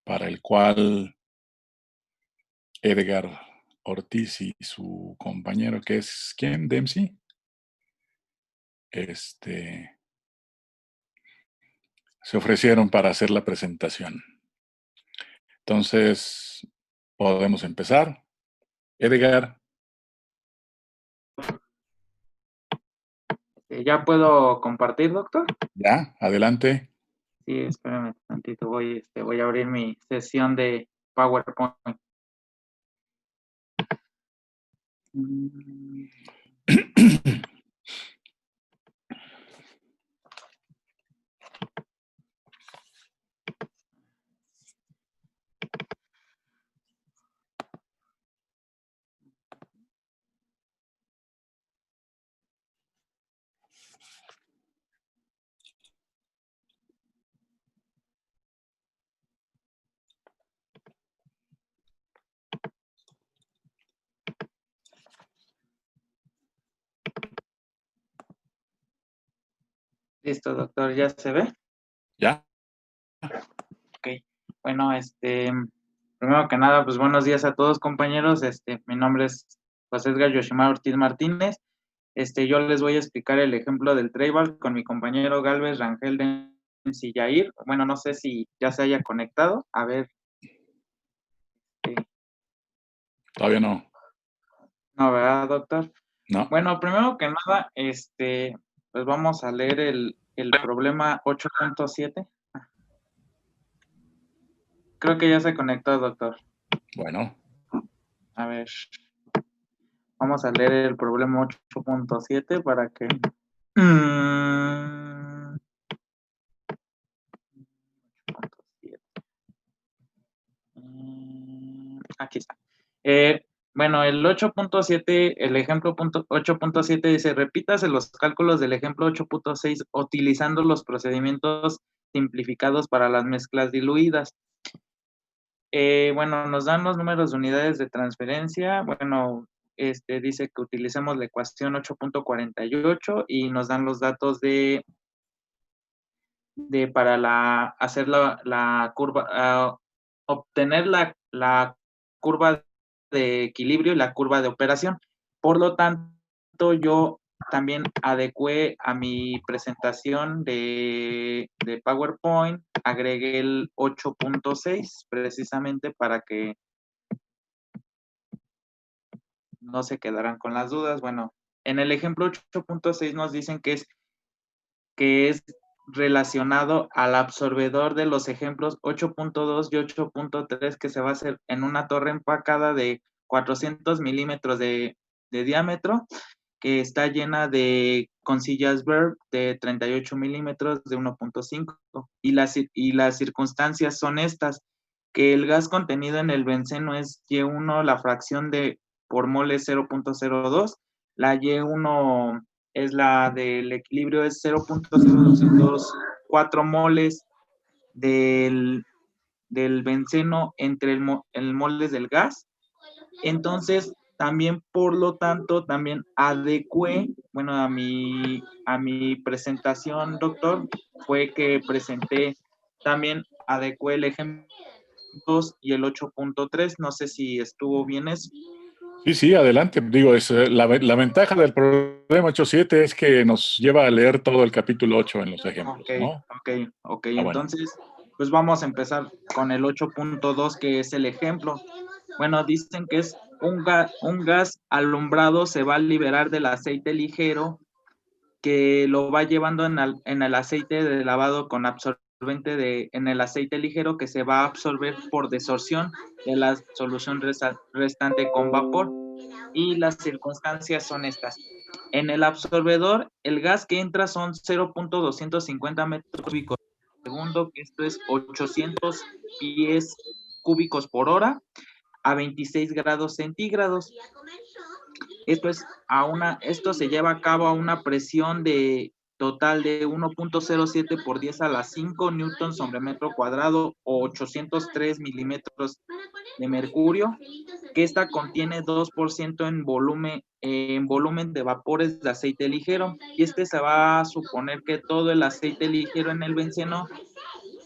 para el cual Edgar Ortiz y su compañero, que es ¿quién? Dempsey, se ofrecieron para hacer la presentación. Entonces, podemos empezar. Edgar, ¿Ya puedo compartir, doctor? ya, adelante. Sí, espérame un tantito. Voy a abrir mi sesión de PowerPoint. Listo, doctor, ¿ya se ve? Ya. Ok. Bueno, primero que nada, pues buenos días a todos, compañeros. Mi nombre es José Edgar Yoshimar Ortiz Martínez. Yo les voy a explicar el ejemplo del tribal con mi compañero Galvez Rangel Dempsey Yair. Bueno, no sé si ya se haya conectado. A ver. Todavía no. No, ¿verdad, doctor? No. Bueno, primero que nada, pues vamos a leer el problema 8.7. Creo que ya se conectó, doctor. Bueno. A ver, vamos a leer el problema 8.7 para que... Aquí está. Bueno, el 8.7, el ejemplo 8.7 dice, repítase los cálculos del ejemplo 8.6 utilizando los procedimientos simplificados para las mezclas diluidas. Bueno, nos dan los números de unidades de transferencia. Bueno, dice que utilicemos la ecuación 8.48 y nos dan los datos para hacer la curva, obtener la curva de equilibrio y la curva de operación. Por lo tanto, yo también adecué a mi presentación de PowerPoint, agregué el 8.6 precisamente para que no se quedaran con las dudas. Bueno, en el ejemplo 8.6 nos dicen que es relacionado al absorbedor de los ejemplos 8.2 y 8.3 que se va a hacer en una torre empacada de 400 milímetros de diámetro que está llena de concillas Verb de 38 milímetros de 1.5 y las circunstancias son estas, que el gas contenido en el benceno es Y1, la fracción de por mole es 0.02, la Y1 es la del equilibrio, es 0.0224 moles del benceno entre el moles del gas. Entonces, también, por lo tanto, también adecué, bueno, a mi presentación, doctor, fue que presenté, también adecué el ejemplo 2 y el 8.3, no sé si estuvo bien eso. Sí, sí, adelante. Digo, la ventaja del problema 8.7 es que nos lleva a leer todo el capítulo 8 en los ejemplos, ¿no? Ok. Bueno. Entonces, pues vamos a empezar con el 8.2, que es el ejemplo. Bueno, dicen que es un gas alumbrado se va a liberar del aceite ligero que lo va llevando en el aceite de lavado con absorbente en el aceite ligero que se va a absorber por desorción de la solución restante con vapor. Y las circunstancias son estas. En el absorbedor, el gas que entra son 0.250 metros cúbicos por segundo, que esto es 800 pies cúbicos por hora a 26 grados centígrados. Esto se lleva a cabo a una presión total de 1.07 por 10 a la 5 newtons sobre metro cuadrado o 803 milímetros de mercurio, que esta contiene 2% en volumen de vapores de aceite ligero, y se va a suponer que todo el aceite ligero en el benceno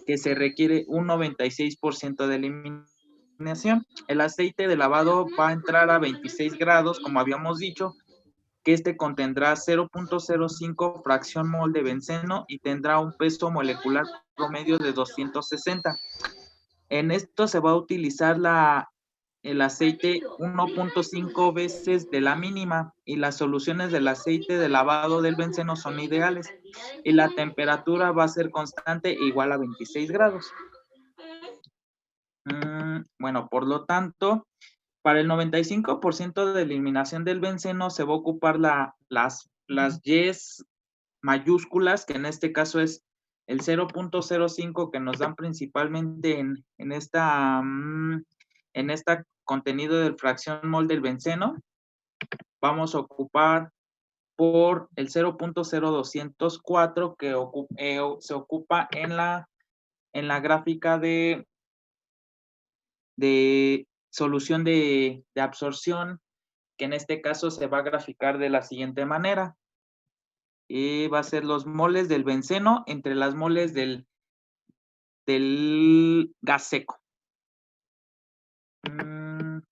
que se requiere un 96% de eliminación. El aceite de lavado va a entrar a 26 grados, como habíamos dicho, que este contendrá 0.05 fracción mol de benceno y tendrá un peso molecular promedio de 260. En esto se va a utilizar el aceite 1.5 veces de la mínima y las soluciones del aceite de lavado del benceno son ideales y la temperatura va a ser constante e igual a 26 grados. Bueno, por lo tanto, para el 95% de eliminación del benceno se va a ocupar las Y's mayúsculas, que en este caso es el 0.05 que nos dan principalmente en esta contenido de fracción mol del benceno. Vamos a ocupar por el 0.0204 que se ocupa en la gráfica de solución de absorción, que en este caso se va a graficar de la siguiente manera. Y va a ser los moles del benceno entre las moles del gas seco.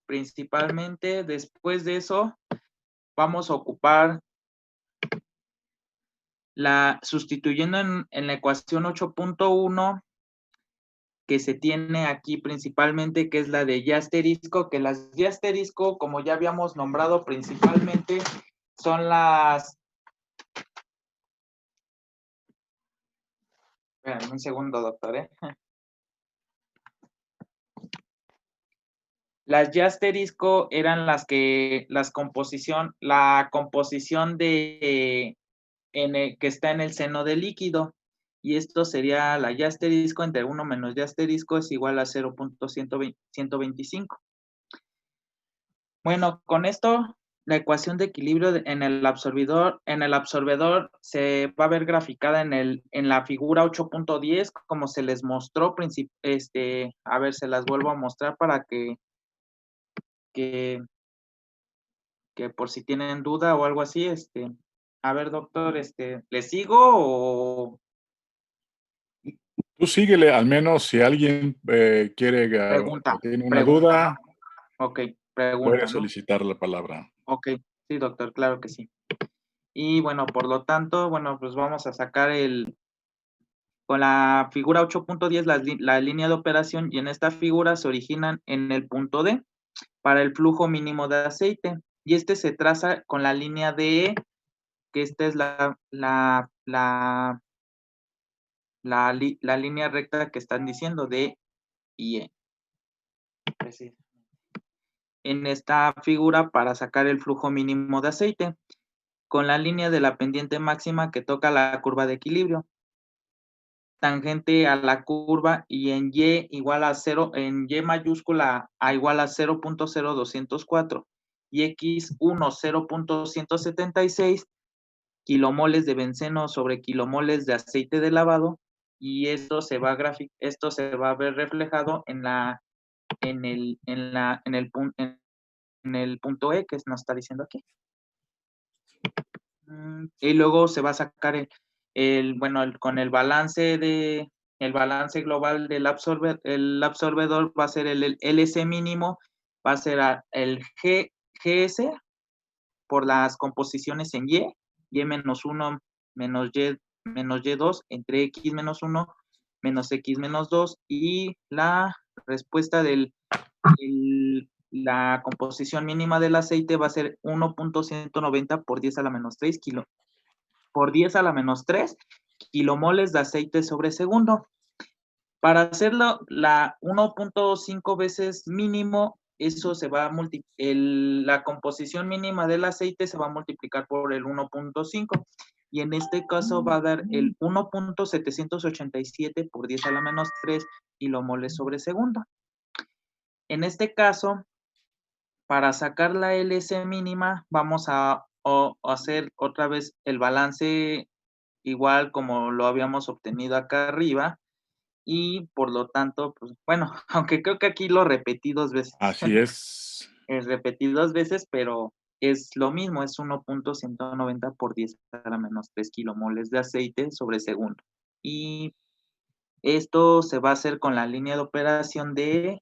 Principalmente después de eso vamos a ocupar sustituyendo en la ecuación 8.1 que se tiene aquí principalmente, que es la de Y asterisco, que las Y asterisco, como ya habíamos nombrado principalmente, son las... Espérame un segundo, doctor, ¿eh? Las Y asterisco eran la composición que está en el seno del líquido. Y esto sería la Y asterisco entre 1 menos Y asterisco es igual a 0.125. Bueno, con esto, la ecuación de equilibrio en el absorbedor se va a ver graficada en la figura 8.10, como se les mostró. A ver, se las vuelvo a mostrar para que por si tienen duda o algo así. A ver, doctor, ¿le sigo o...? Tú síguele, al menos si alguien quiere, Pregunta. tiene una duda, Ok, pregunta, puede ¿no? solicitar la palabra. Ok, sí, doctor, claro que sí. Y bueno, por lo tanto, bueno, pues vamos a sacar con la figura 8.10 la línea de operación, y en esta figura se originan en el punto D para el flujo mínimo de aceite. Y se traza con la línea DE, que esta es la línea recta que están diciendo, D y E. En esta figura para sacar el flujo mínimo de aceite, con la línea de la pendiente máxima que toca la curva de equilibrio, tangente a la curva, y en Y igual a 0, en Y mayúscula a igual a 0.0204 y X1 0.176 kilomoles de benceno sobre kilomoles de aceite de lavado, y esto se va a ver reflejado en el punto E que nos está diciendo aquí. Y luego se va a sacar con el balance global del absorbedor va a ser el LC mínimo, va a ser el GS por las composiciones en Y menos 1 menos Y2 entre X menos 1 menos X menos 2, y la respuesta la composición mínima del aceite va a ser 1.190 por 10 a la menos 3 kilomoles de aceite sobre segundo. Para hacerlo la 1.5 veces mínimo, eso se va a la composición mínima del aceite se va a multiplicar por el 1.5, y en este caso va a dar el 1.787 por 10 a la menos 3 kilomoles sobre segundo. En este caso, para sacar la LC mínima, vamos a hacer otra vez el balance igual como lo habíamos obtenido acá arriba, y por lo tanto, pues bueno, aunque creo que aquí lo repetí 2 veces. Así es. Repetí 2 veces, pero es lo mismo, es 1.190 por 10 a la menos 3 kilomoles de aceite sobre segundo. Y Esto se va a hacer con la línea de operación de,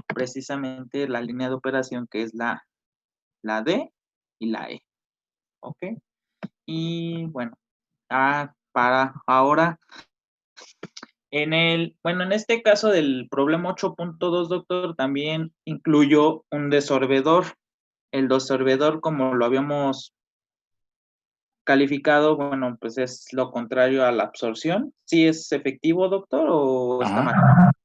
precisamente la línea de operación que es la D y la E. ¿Ok? Y bueno, para ahora, en este caso del problema 8.2, doctor, también incluyó un desorbedor. El desorbedor, como lo habíamos calificado, bueno, pues es lo contrario a la absorción. ¿Sí es efectivo, doctor, o está mal?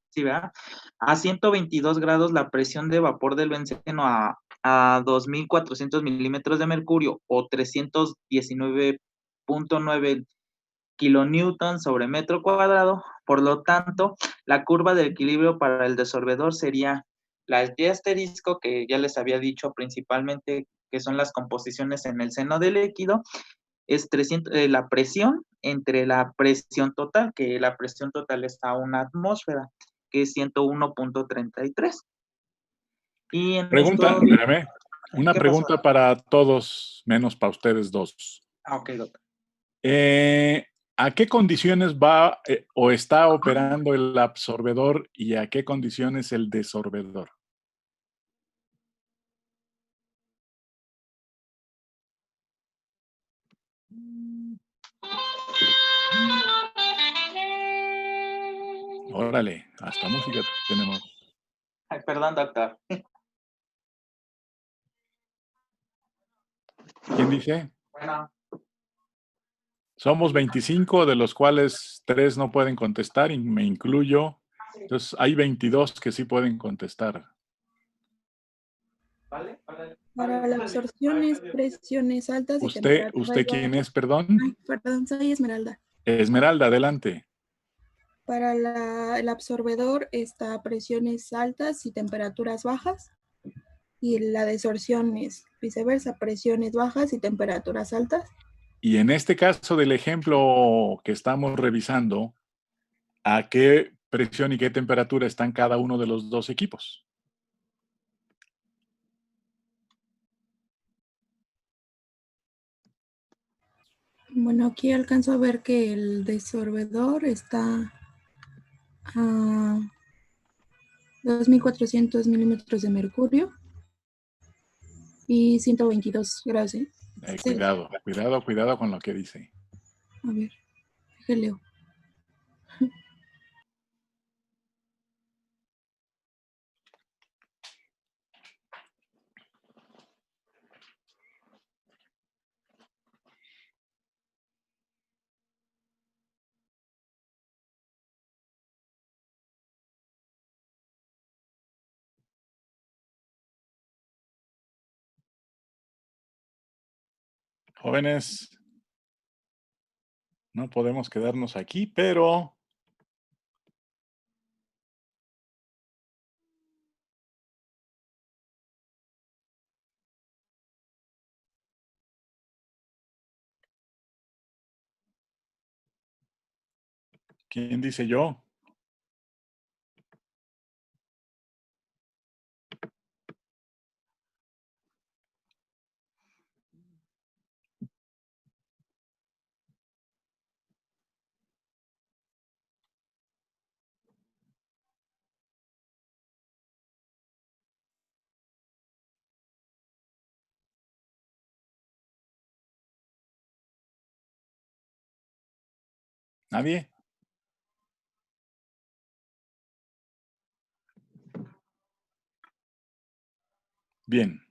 Sí, ¿verdad? A 122 grados la presión de vapor del benceno a 2.400 milímetros de mercurio o 319.9 kilonewton sobre metro cuadrado. Por lo tanto, la curva de equilibrio para el desorbedor sería la Y asterisco, que ya les había dicho principalmente que son las composiciones en el seno del líquido, es 300, la presión entre la presión total, que la presión total está a una atmósfera, que es 101.33. Y en Pregunta, esto, espérame, una ¿qué pasó? pregunta para todos, menos para ustedes dos. Ok, doctor. ¿A qué condiciones va o está operando el absorbedor y a qué condiciones el desorbedor? Órale, hasta música tenemos. Ay, perdón, doctor. ¿Quién dice? Bueno, Somos 25, de los cuales 3 no pueden contestar y me incluyo. Entonces, hay 22 que sí pueden contestar. ¿vale? Para la absorción es presiones altas y ¿Usted temperaturas quién bajas. es, perdón? Ay, perdón, soy Esmeralda. Esmeralda, adelante. Para el absorbedor está a presiones altas y temperaturas bajas. Y la desorción es viceversa, presiones bajas y temperaturas altas. Y en este caso del ejemplo que estamos revisando, ¿a qué presión y qué temperatura están cada uno de los dos equipos? Bueno, aquí alcanzo a ver que el desorbedor está a 2.400 milímetros de mercurio y 122 grados. Cuidado con lo que dice. A ver, déjale. Jóvenes, no podemos quedarnos aquí, pero ¿quién dice yo? ¿Nadie? Bien.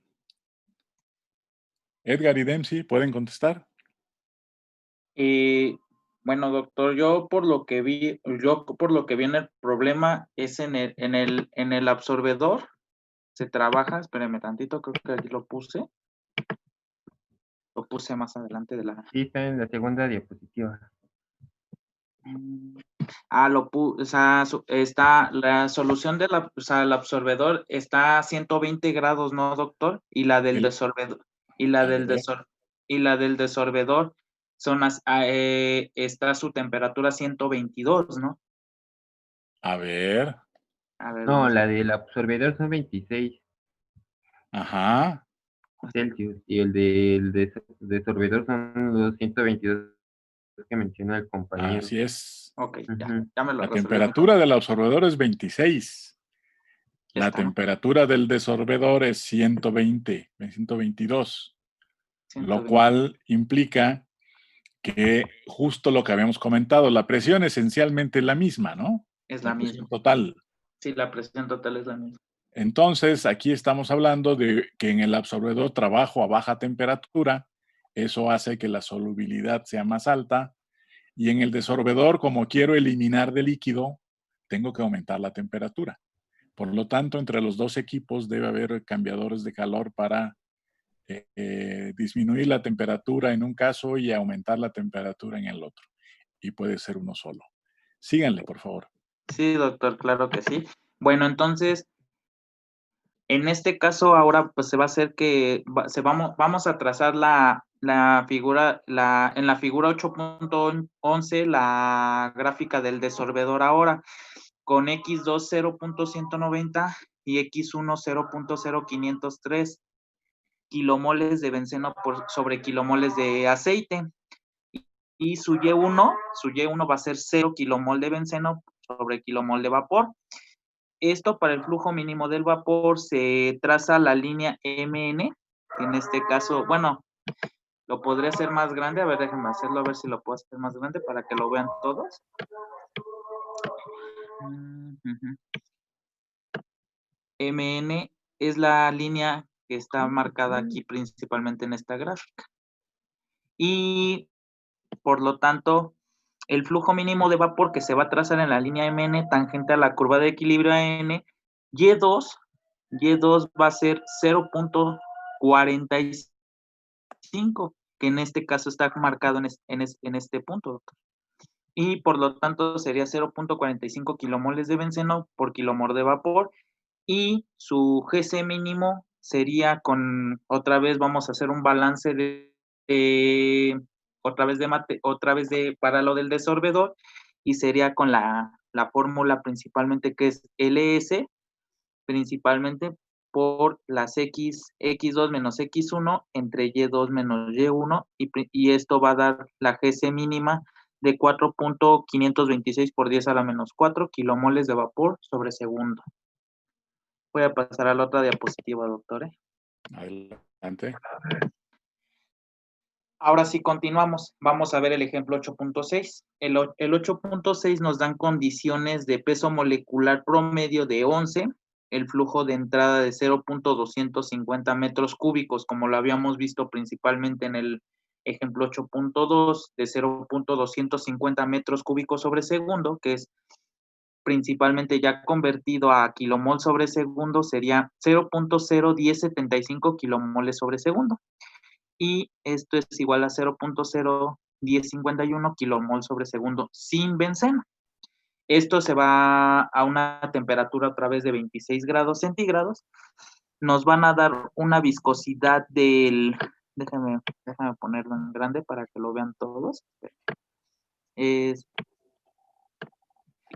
Edgar y Dempsey, ¿pueden contestar? Bueno, doctor, yo por lo que vi en el problema es en el absorbedor. Se trabaja, espérame tantito, creo que aquí lo puse más adelante de la... Sí, está en la segunda diapositiva. O sea, está la solución de el absorbedor está a 120 grados, ¿no, doctor? Y la del desorbedor, y la del desorbedor está a su temperatura 122, ¿no? A ver. A ver, No, la del absorbedor son 26 Ajá. Celsius y el del desorbedor son los 122 que menciona el compañero. Así es. Ok, ya Ujú. me lo La resolvió. temperatura del absorbedor es 26. Ya La está, ¿no? temperatura del desorbedor es 120, 122, lo 120. cual implica que justo lo que habíamos comentado, la presión esencialmente es la misma, ¿no? Es La la presión misma. total. Sí, la presión total es la misma. Entonces, aquí estamos hablando de que en el absorbedor trabajo a baja temperatura, eso hace que la solubilidad sea más alta, y en el desorbedor, como quiero eliminar de líquido, tengo que aumentar la temperatura. Por lo tanto, entre los dos equipos debe haber cambiadores de calor para disminuir la temperatura en un caso y aumentar la temperatura en el otro. Y puede ser uno solo. Síganle, por favor. Sí, doctor, claro que sí. Bueno, entonces, en este caso ahora pues se va a hacer que vamos a trazar la figura, en la figura 8.11, la gráfica del desorbedor ahora, con X2 0.190 y X1 0.0503 kilomoles de benceno sobre kilomoles de aceite. Y su Y1 va a ser 0 kilomol de benceno sobre kilomol de vapor. Esto para el flujo mínimo del vapor se traza la línea MN, en este caso, bueno, lo podría hacer más grande, a ver, déjenme hacerlo, a ver si lo puedo hacer más grande para que lo vean todos. MN es la línea que está marcada aquí principalmente en esta gráfica. Y por lo tanto, el flujo mínimo de vapor que se va a trazar en la línea MN tangente a la curva de equilibrio AN, Y2 va a ser 0.45, que en este caso está marcado en este punto, doctor. Y por lo tanto sería 0.45 kilomoles de benceno por kilomol de vapor, y su GC mínimo sería otra vez vamos a hacer un balance otra vez para lo del desorbedor, y sería con la fórmula principalmente que es LS, principalmente por las X2 menos X1 entre Y2 menos Y1, y esto va a dar la GC mínima de 4.526 por 10 a la menos 4 kilomoles de vapor sobre segundo. Voy a pasar a la otra diapositiva, doctor. Adelante. Ahora sí continuamos. Vamos a ver el ejemplo 8.6. El 8.6 nos dan condiciones de peso molecular promedio de 11, el flujo de entrada de 0.250 metros cúbicos, como lo habíamos visto principalmente en el ejemplo 8.2, de 0.250 metros cúbicos sobre segundo, que es principalmente ya convertido a kilomol sobre segundo, sería 0.01075 kilomoles sobre segundo. Y esto es igual a 0.01051 kilomol sobre segundo sin benceno. Esto se va a una temperatura a través de 26 grados centígrados. Nos van a dar una viscosidad del... Déjame ponerlo en grande para que lo vean todos.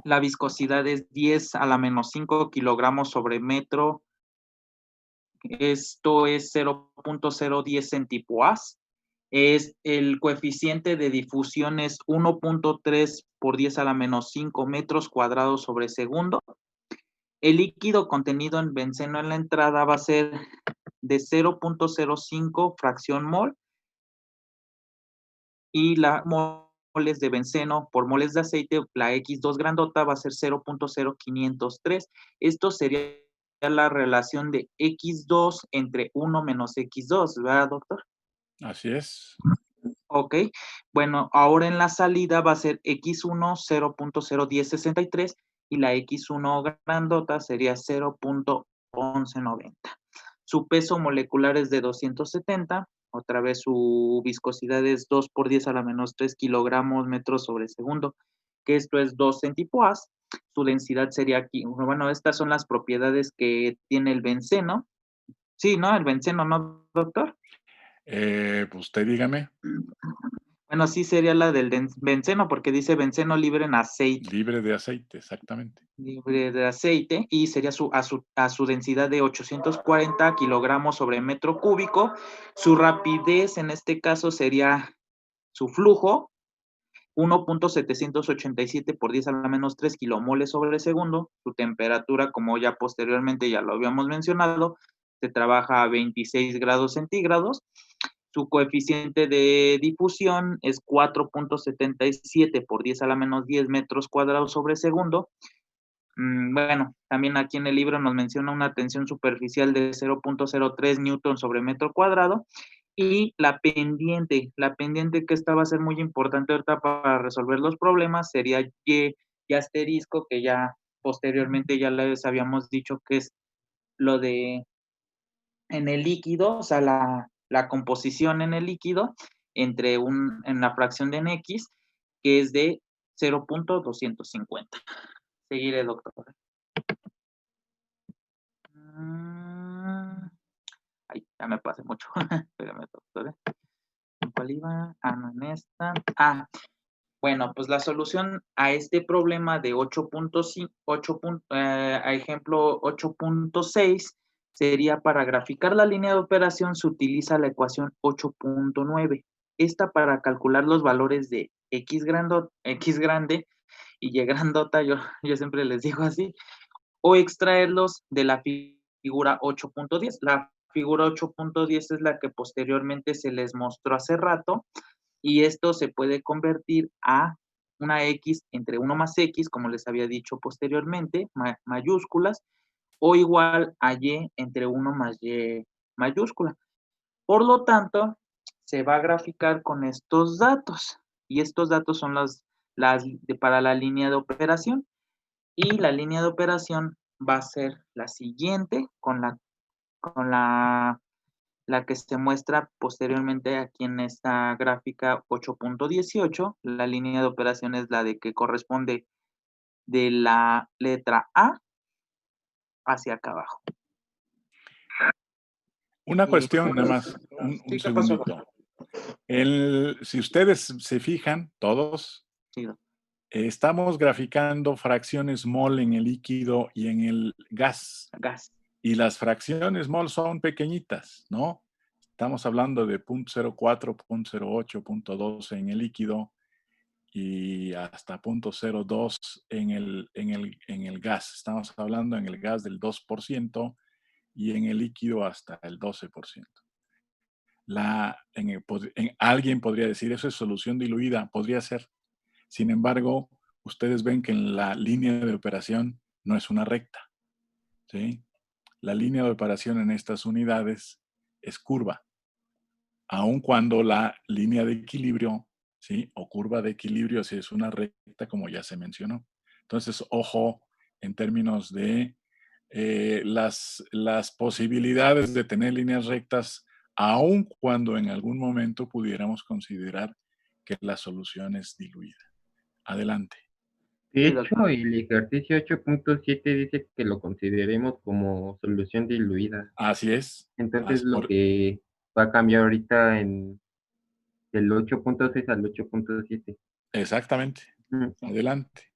La viscosidad es 10 a la menos 5 kilogramos sobre metro. Esto es 0.010 centipoas. El coeficiente de difusión es 1.3 por 10 a la menos 5 metros cuadrados sobre segundo. El líquido contenido en benceno en la entrada va a ser de 0.05 fracción mol, y la moles de benceno por moles de aceite, la X2 grandota va a ser 0.0503. Esto sería la relación de X2 entre 1 menos X2, ¿verdad, doctor? Así es. Ok, bueno, ahora en la salida va a ser X1 0.01063 y la X1 grandota sería 0.1190. Su peso molecular es de 270, otra vez su viscosidad es 2 por 10 a la menos 3 kilogramos metros sobre segundo, que esto es 2 centipoas. Su densidad sería aquí, bueno, estas son las propiedades que tiene el benceno. Sí, ¿no? El benceno, ¿no, doctor? Pues usted dígame. Bueno, sí sería la del benceno, porque dice benceno libre en aceite. Libre de aceite, exactamente. Libre de aceite, y sería a su densidad de 840 kilogramos sobre metro cúbico. Su rapidez en este caso sería su flujo, 1.787 por 10 a la menos 3 kilomoles sobre segundo. Su temperatura, como ya posteriormente ya lo habíamos mencionado, se trabaja a 26 grados centígrados. Su coeficiente de difusión es 4.77 por 10 a la menos 10 metros cuadrados sobre segundo. Bueno, también aquí en el libro nos menciona una tensión superficial de 0.03 newton sobre metro cuadrado. Y la pendiente que esta va a ser muy importante ahorita para resolver los problemas, sería Y asterisco, que ya posteriormente ya les habíamos dicho que es lo de en el líquido, o sea, la composición en el líquido en la fracción de X, que es de 0.250. Seguiré, doctor. Ay, ya me pasé mucho. Espérame, doctor. ¿En cuál iba? No, en esta. Bueno, pues la solución a este problema de 8.5, a ejemplo 8.6, sería para graficar la línea de operación se utiliza la ecuación 8.9. Esta para calcular los valores de X grande y Y grandota, yo siempre les digo así, o extraerlos de la figura 8.10. La figura 8.10 es la que posteriormente se les mostró hace rato, y esto se puede convertir a una X entre 1 más X, como les había dicho posteriormente, mayúsculas, o igual a Y entre 1 más Y mayúscula. Por lo tanto, se va a graficar con estos datos, y estos datos son para la línea de operación, y la línea de operación va a ser la siguiente, con la que se muestra posteriormente aquí en esta gráfica 8.18. La línea de operación es la de que corresponde de la letra A hacia acá abajo. Una cuestión nada más, un Sí, ¿qué pasó? segundito. Si ustedes se fijan, todos, Sí, estamos graficando fracciones mol en el líquido y en el gas. gas. Y las fracciones mol son pequeñitas, ¿no? Estamos hablando de 0.04, 0.08, 0.12 en el líquido y hasta 0.02 en el gas. Estamos hablando en el gas del 2% y en el líquido hasta el 12%. Alguien podría decir, eso es solución diluida, podría ser. Sin embargo, ustedes ven que en la línea de operación no es una recta, ¿sí? La línea de operación en estas unidades es curva, aun cuando la línea de equilibrio, ¿sí? O curva de equilibrio, sí es una recta, como ya se mencionó. Entonces, ojo en términos de las posibilidades de tener líneas rectas, aun cuando en algún momento pudiéramos considerar que la solución es diluida. Adelante. De Sí, hecho, el ejercicio 8.7 dice que lo consideremos como solución diluida. Así es. Entonces, lo que va a cambiar ahorita del 8.6 al 8.7. Exactamente. Adelante.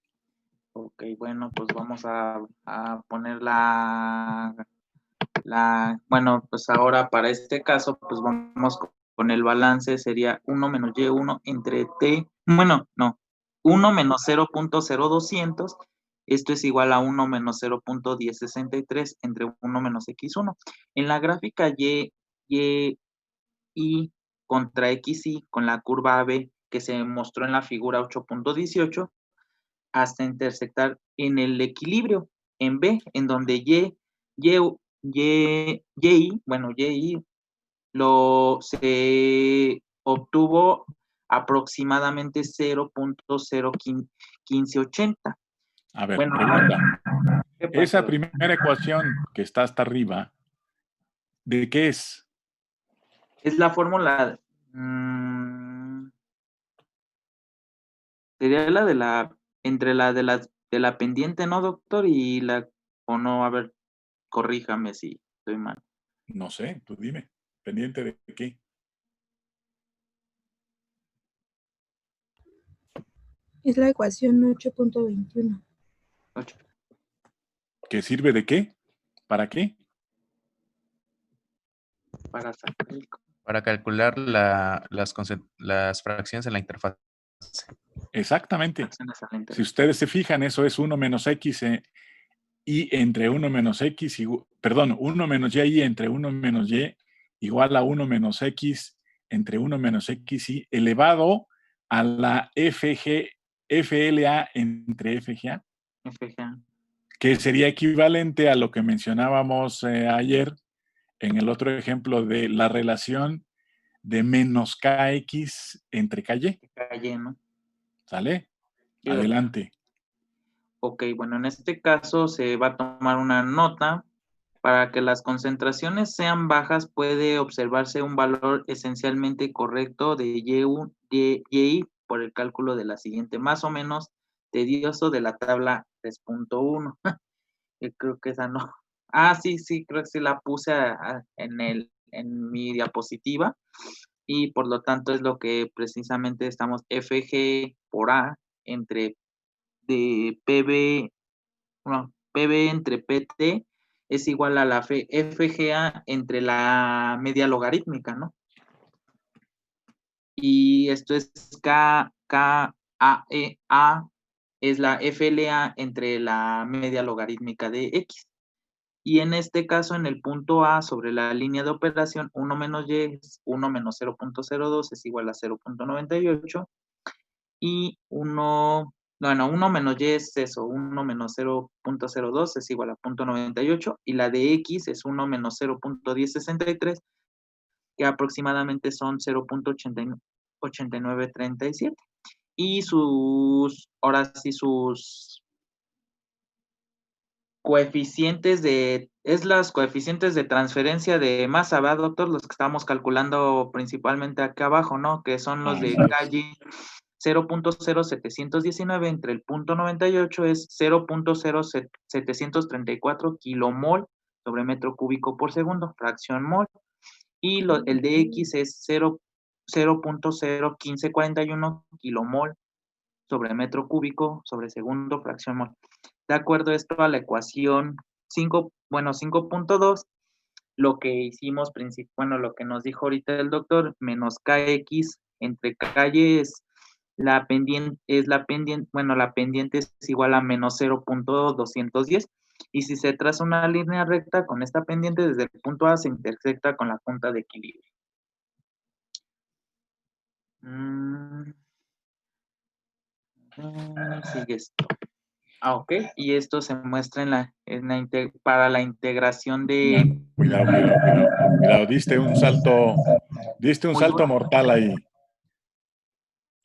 Ok, bueno, pues vamos a poner bueno, pues ahora para este caso, pues vamos con el balance, sería 1 menos Y1 entre T, bueno, no, 1 menos 0.0200, esto es igual a 1 menos 0.1063 entre 1 menos X1. En la gráfica Y contra XY con la curva AB que se mostró en la figura 8.18, hasta intersectar en el equilibrio, en B, en donde Y se obtuvo aproximadamente 0.01580. A ver, Bueno, pregunta. Esa primera ecuación que está hasta arriba, ¿de qué es? es la fórmula, sería entre la de la pendiente, ¿no, doctor? O no, a ver, corríjame si estoy mal. No sé, tú dime. ¿Pendiente de qué? Es la ecuación 8.21. ¿Que sirve de qué? ¿Para qué? Para calcular las fracciones en la interfaz. Exactamente. Fracciones a la Si integral. ustedes se fijan, eso es 1 menos x y entre 1 menos x, perdón, 1 menos y entre 1 menos y igual a 1 menos x entre 1 menos x y elevado a la FLA entre FGA, FGA. que sería equivalente a lo que mencionábamos ayer en el otro ejemplo de la relación de menos KX entre KY. Calle, ¿no? ¿Sale? Sí, Adelante. ok, bueno, en este caso se va a tomar una nota. Para que las concentraciones sean bajas, puede observarse un valor esencialmente correcto de Y por el cálculo de la siguiente, más o menos tedioso de la tabla 3.1. Yo creo que esa no. Ah, sí, creo que sí la puse en mi diapositiva y por lo tanto es lo que precisamente estamos FG por A entre de PB, bueno, PB entre PT es igual a la FGA entre la media logarítmica, ¿no? Y esto es KAEA es la FLA entre la media logarítmica de X. Y en este caso, en el punto A, sobre la línea de operación, 1 menos Y es 1 menos 0.02 es igual a 0.98 y 1 menos Y es eso, 1 menos 0.02 es igual a 0.98 y la de X es 1 menos 0.1063 que aproximadamente son 0.8937 y ahora sí sus coeficientes los coeficientes de transferencia de masa, ¿verdad, doctor? Los que estamos calculando principalmente acá abajo, ¿no? Que son los de calle 0.0719 entre el punto 98 es 0.0734 kilomol sobre metro cúbico por segundo, fracción mol. Y el de X es 0.01541 kilomol sobre metro cúbico sobre segundo, fracción mol. De acuerdo esto a la ecuación 5.2, lo que hicimos, lo que nos dijo ahorita el doctor, menos KX entre KY es la pendiente es igual a menos 0.210 y si se traza una línea recta con esta pendiente desde el punto A se intersecta con la punta de equilibrio. Sigue esto. Ok, y esto se muestra para la integración de... Cuidado, diste un salto mortal ahí.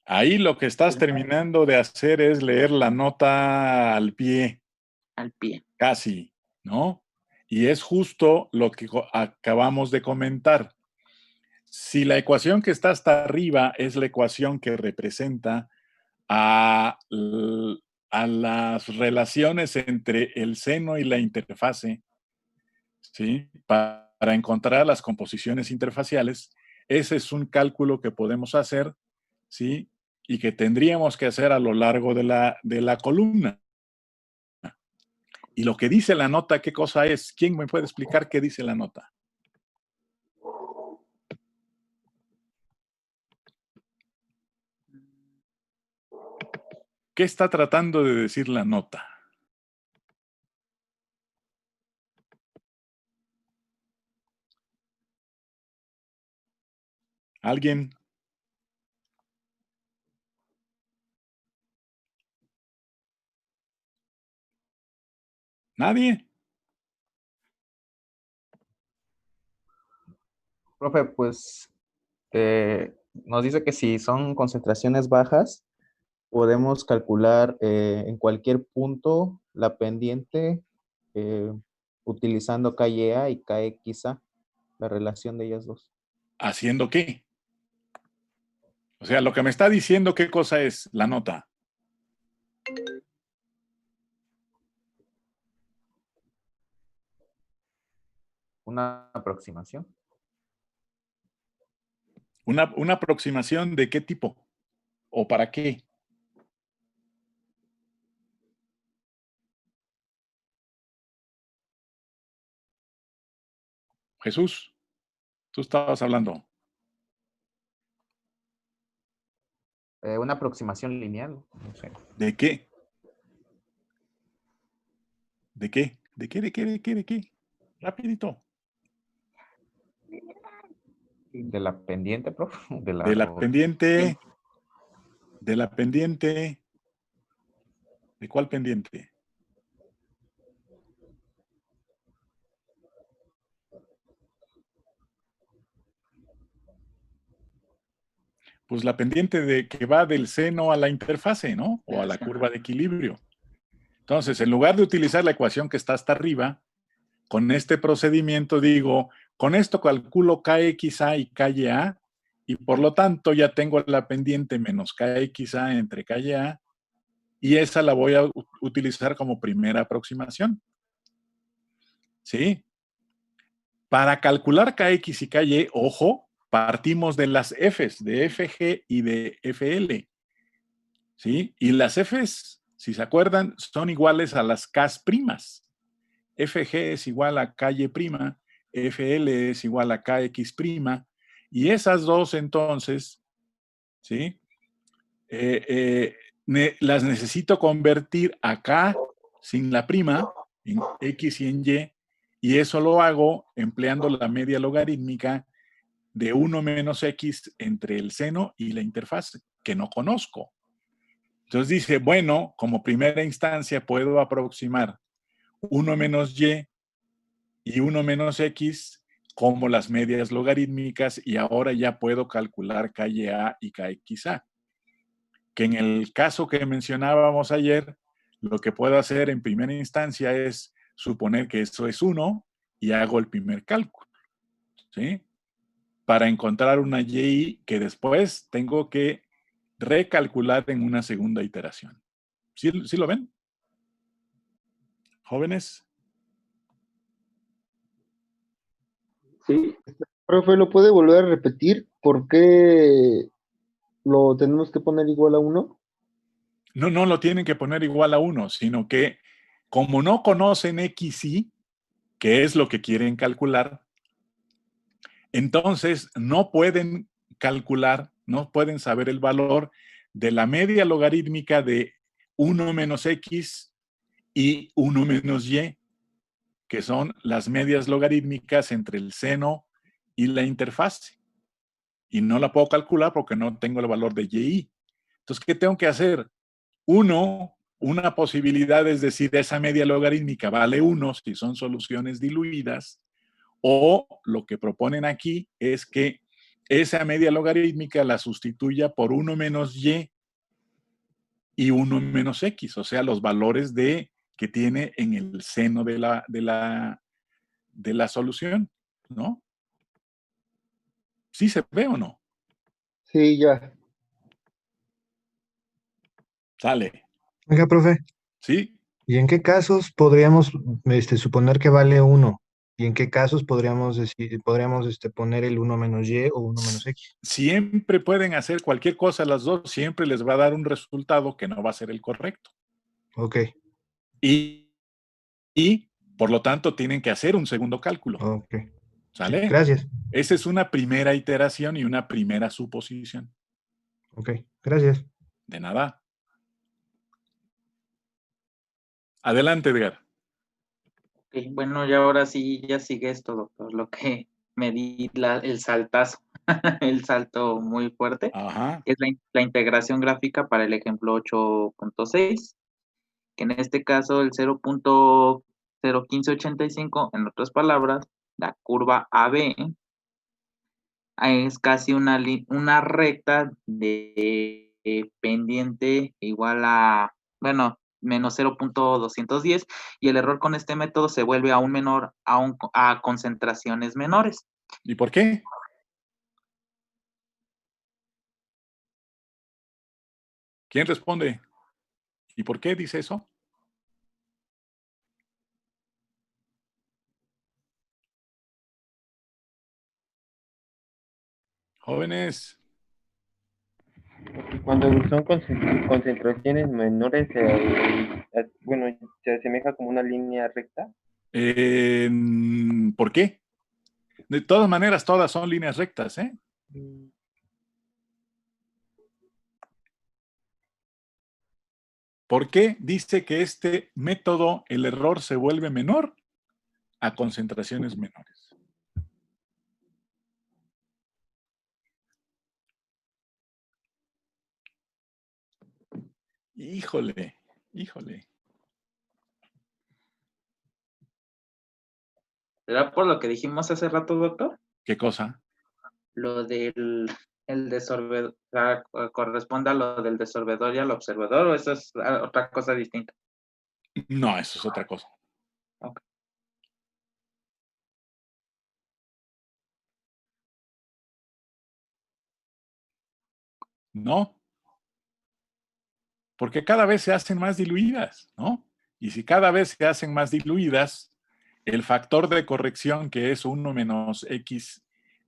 Ahí lo que estás terminando de hacer es leer la nota al pie. Al pie. Casi, ¿no? Y es justo lo que acabamos de comentar. Si la ecuación que está hasta arriba es la ecuación que representa a las relaciones entre el seno y la interfase, ¿sí? Para encontrar las composiciones interfaciales, ese es un cálculo que podemos hacer, ¿sí? Y que tendríamos que hacer a lo largo de la columna. Y lo que dice la nota, ¿qué cosa es? ¿Quién me puede explicar qué dice la nota? ¿Qué está tratando de decir la nota? ¿Alguien? ¿Nadie? Profe, pues nos dice que si son concentraciones bajas, podemos calcular en cualquier punto la pendiente utilizando KYA y KXA, la relación de ellas dos. ¿Haciendo qué? O sea, lo que me está diciendo, ¿qué cosa es la nota? Una aproximación. ¿Una aproximación de qué tipo? ¿O para qué? Jesús, tú estabas hablando. Una aproximación lineal, no sé. ¿De qué? ¿De qué? ¿De qué? ¿De qué? ¿De qué? ¿De qué? Rapidito. De la pendiente, profe. De la pendiente. De la pendiente. ¿De cuál pendiente? Pues la pendiente de que va del seno a la interfase, ¿no? O a la curva de equilibrio. Entonces, en lugar de utilizar la ecuación que está hasta arriba, con este procedimiento digo, con esto calculo KXA y KYA, y por lo tanto ya tengo la pendiente menos KXA entre KYA, y esa la voy a utilizar como primera aproximación. ¿Sí? Para calcular KX y KY, ojo, partimos de las Fs, de FG y de FL. ¿Sí? Y las Fs, si se acuerdan, son iguales a las Ks primas. FG es igual a KY prima, FL es igual a KX prima, y esas dos entonces, ¿sí? Las necesito convertir a K sin la prima, en X y en Y eso lo hago empleando la media logarítmica de 1 menos X entre el seno y la interfaz, que no conozco. Entonces dice, bueno, como primera instancia puedo aproximar 1 menos y 1 menos X como las medias logarítmicas, y ahora ya puedo calcular KYA y KXA. Que en el caso que mencionábamos ayer, lo que puedo hacer en primera instancia es suponer que eso es 1 y hago el primer cálculo, ¿sí? Para encontrar una Y que después tengo que recalcular en una segunda iteración. ¿Sí lo ven? ¿Jóvenes? Sí. Profe, ¿lo puede volver a repetir? ¿Por qué lo tenemos que poner igual a 1? No lo tienen que poner igual a 1, sino que como no conocen X y, que es lo que quieren calcular, entonces no pueden calcular, no pueden saber el valor de la media logarítmica de 1 menos X y 1 menos Y, que son las medias logarítmicas entre el seno y la interfase. Y no la puedo calcular porque no tengo el valor de Y. Entonces, ¿qué tengo que hacer? Una posibilidad es decir, esa media logarítmica vale 1 si son soluciones diluidas, o lo que proponen aquí es que esa media logarítmica la sustituya por 1 menos y 1 menos X, o sea, los valores que tiene en el seno de la solución, ¿no? ¿Sí se ve o no? Sí, ya. Sale. Oiga, profe, ¿Sí? ¿y en qué casos podríamos suponer que vale 1? ¿Y en qué casos podríamos poner el 1 menos y o 1 menos x? Siempre pueden hacer cualquier cosa las dos, siempre les va a dar un resultado que no va a ser el correcto. Ok, Y por lo tanto tienen que hacer un segundo cálculo. ok. Sí, ¿Sale? gracias. Esa es una primera iteración y una primera suposición. Ok, gracias. De nada. Adelante, Edgar. Ok, bueno, y ahora sí, ya sigue esto, doctor, lo que me di el saltazo, el salto muy fuerte, Ajá. que es la integración gráfica para el ejemplo 8.6, que en este caso el 0.01585, en otras palabras, la curva AB es casi una recta de pendiente igual a, bueno, menos 0.210, y el error con este método se vuelve aún menor a concentraciones menores. ¿Y por qué? ¿Quién responde? ¿Y por qué dice eso? Jóvenes. Cuando son concentraciones menores, bueno, se asemeja como una línea recta. ¿Por qué? De todas maneras, todas son líneas rectas, ¿eh? ¿Por qué dice que este método, el error se vuelve menor a concentraciones menores? Híjole, híjole. ¿Será por lo que dijimos hace rato, doctor? ¿Qué cosa? Lo del el desorbedor, corresponde a lo del desorbedor y al observador, o eso es otra cosa distinta. No, eso es otra cosa. Ok. No, porque cada vez se hacen más diluidas, ¿no? Y si cada vez se hacen más diluidas, el factor de corrección, que es 1 menos x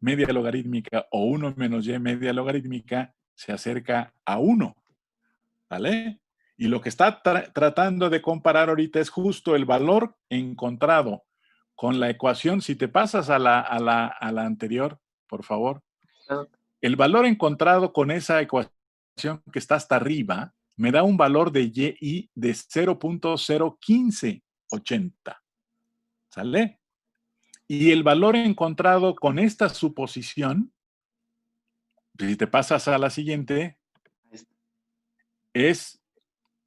media logarítmica o 1 menos y media logarítmica, se acerca a 1, ¿vale? Y lo que está tratando de comparar ahorita es justo el valor encontrado con la ecuación. Si te pasas a la anterior, por favor. El valor encontrado con esa ecuación que está hasta arriba me da un valor de y de 0.01580. ¿Sale? Y el valor encontrado con esta suposición, si te pasas a la siguiente, es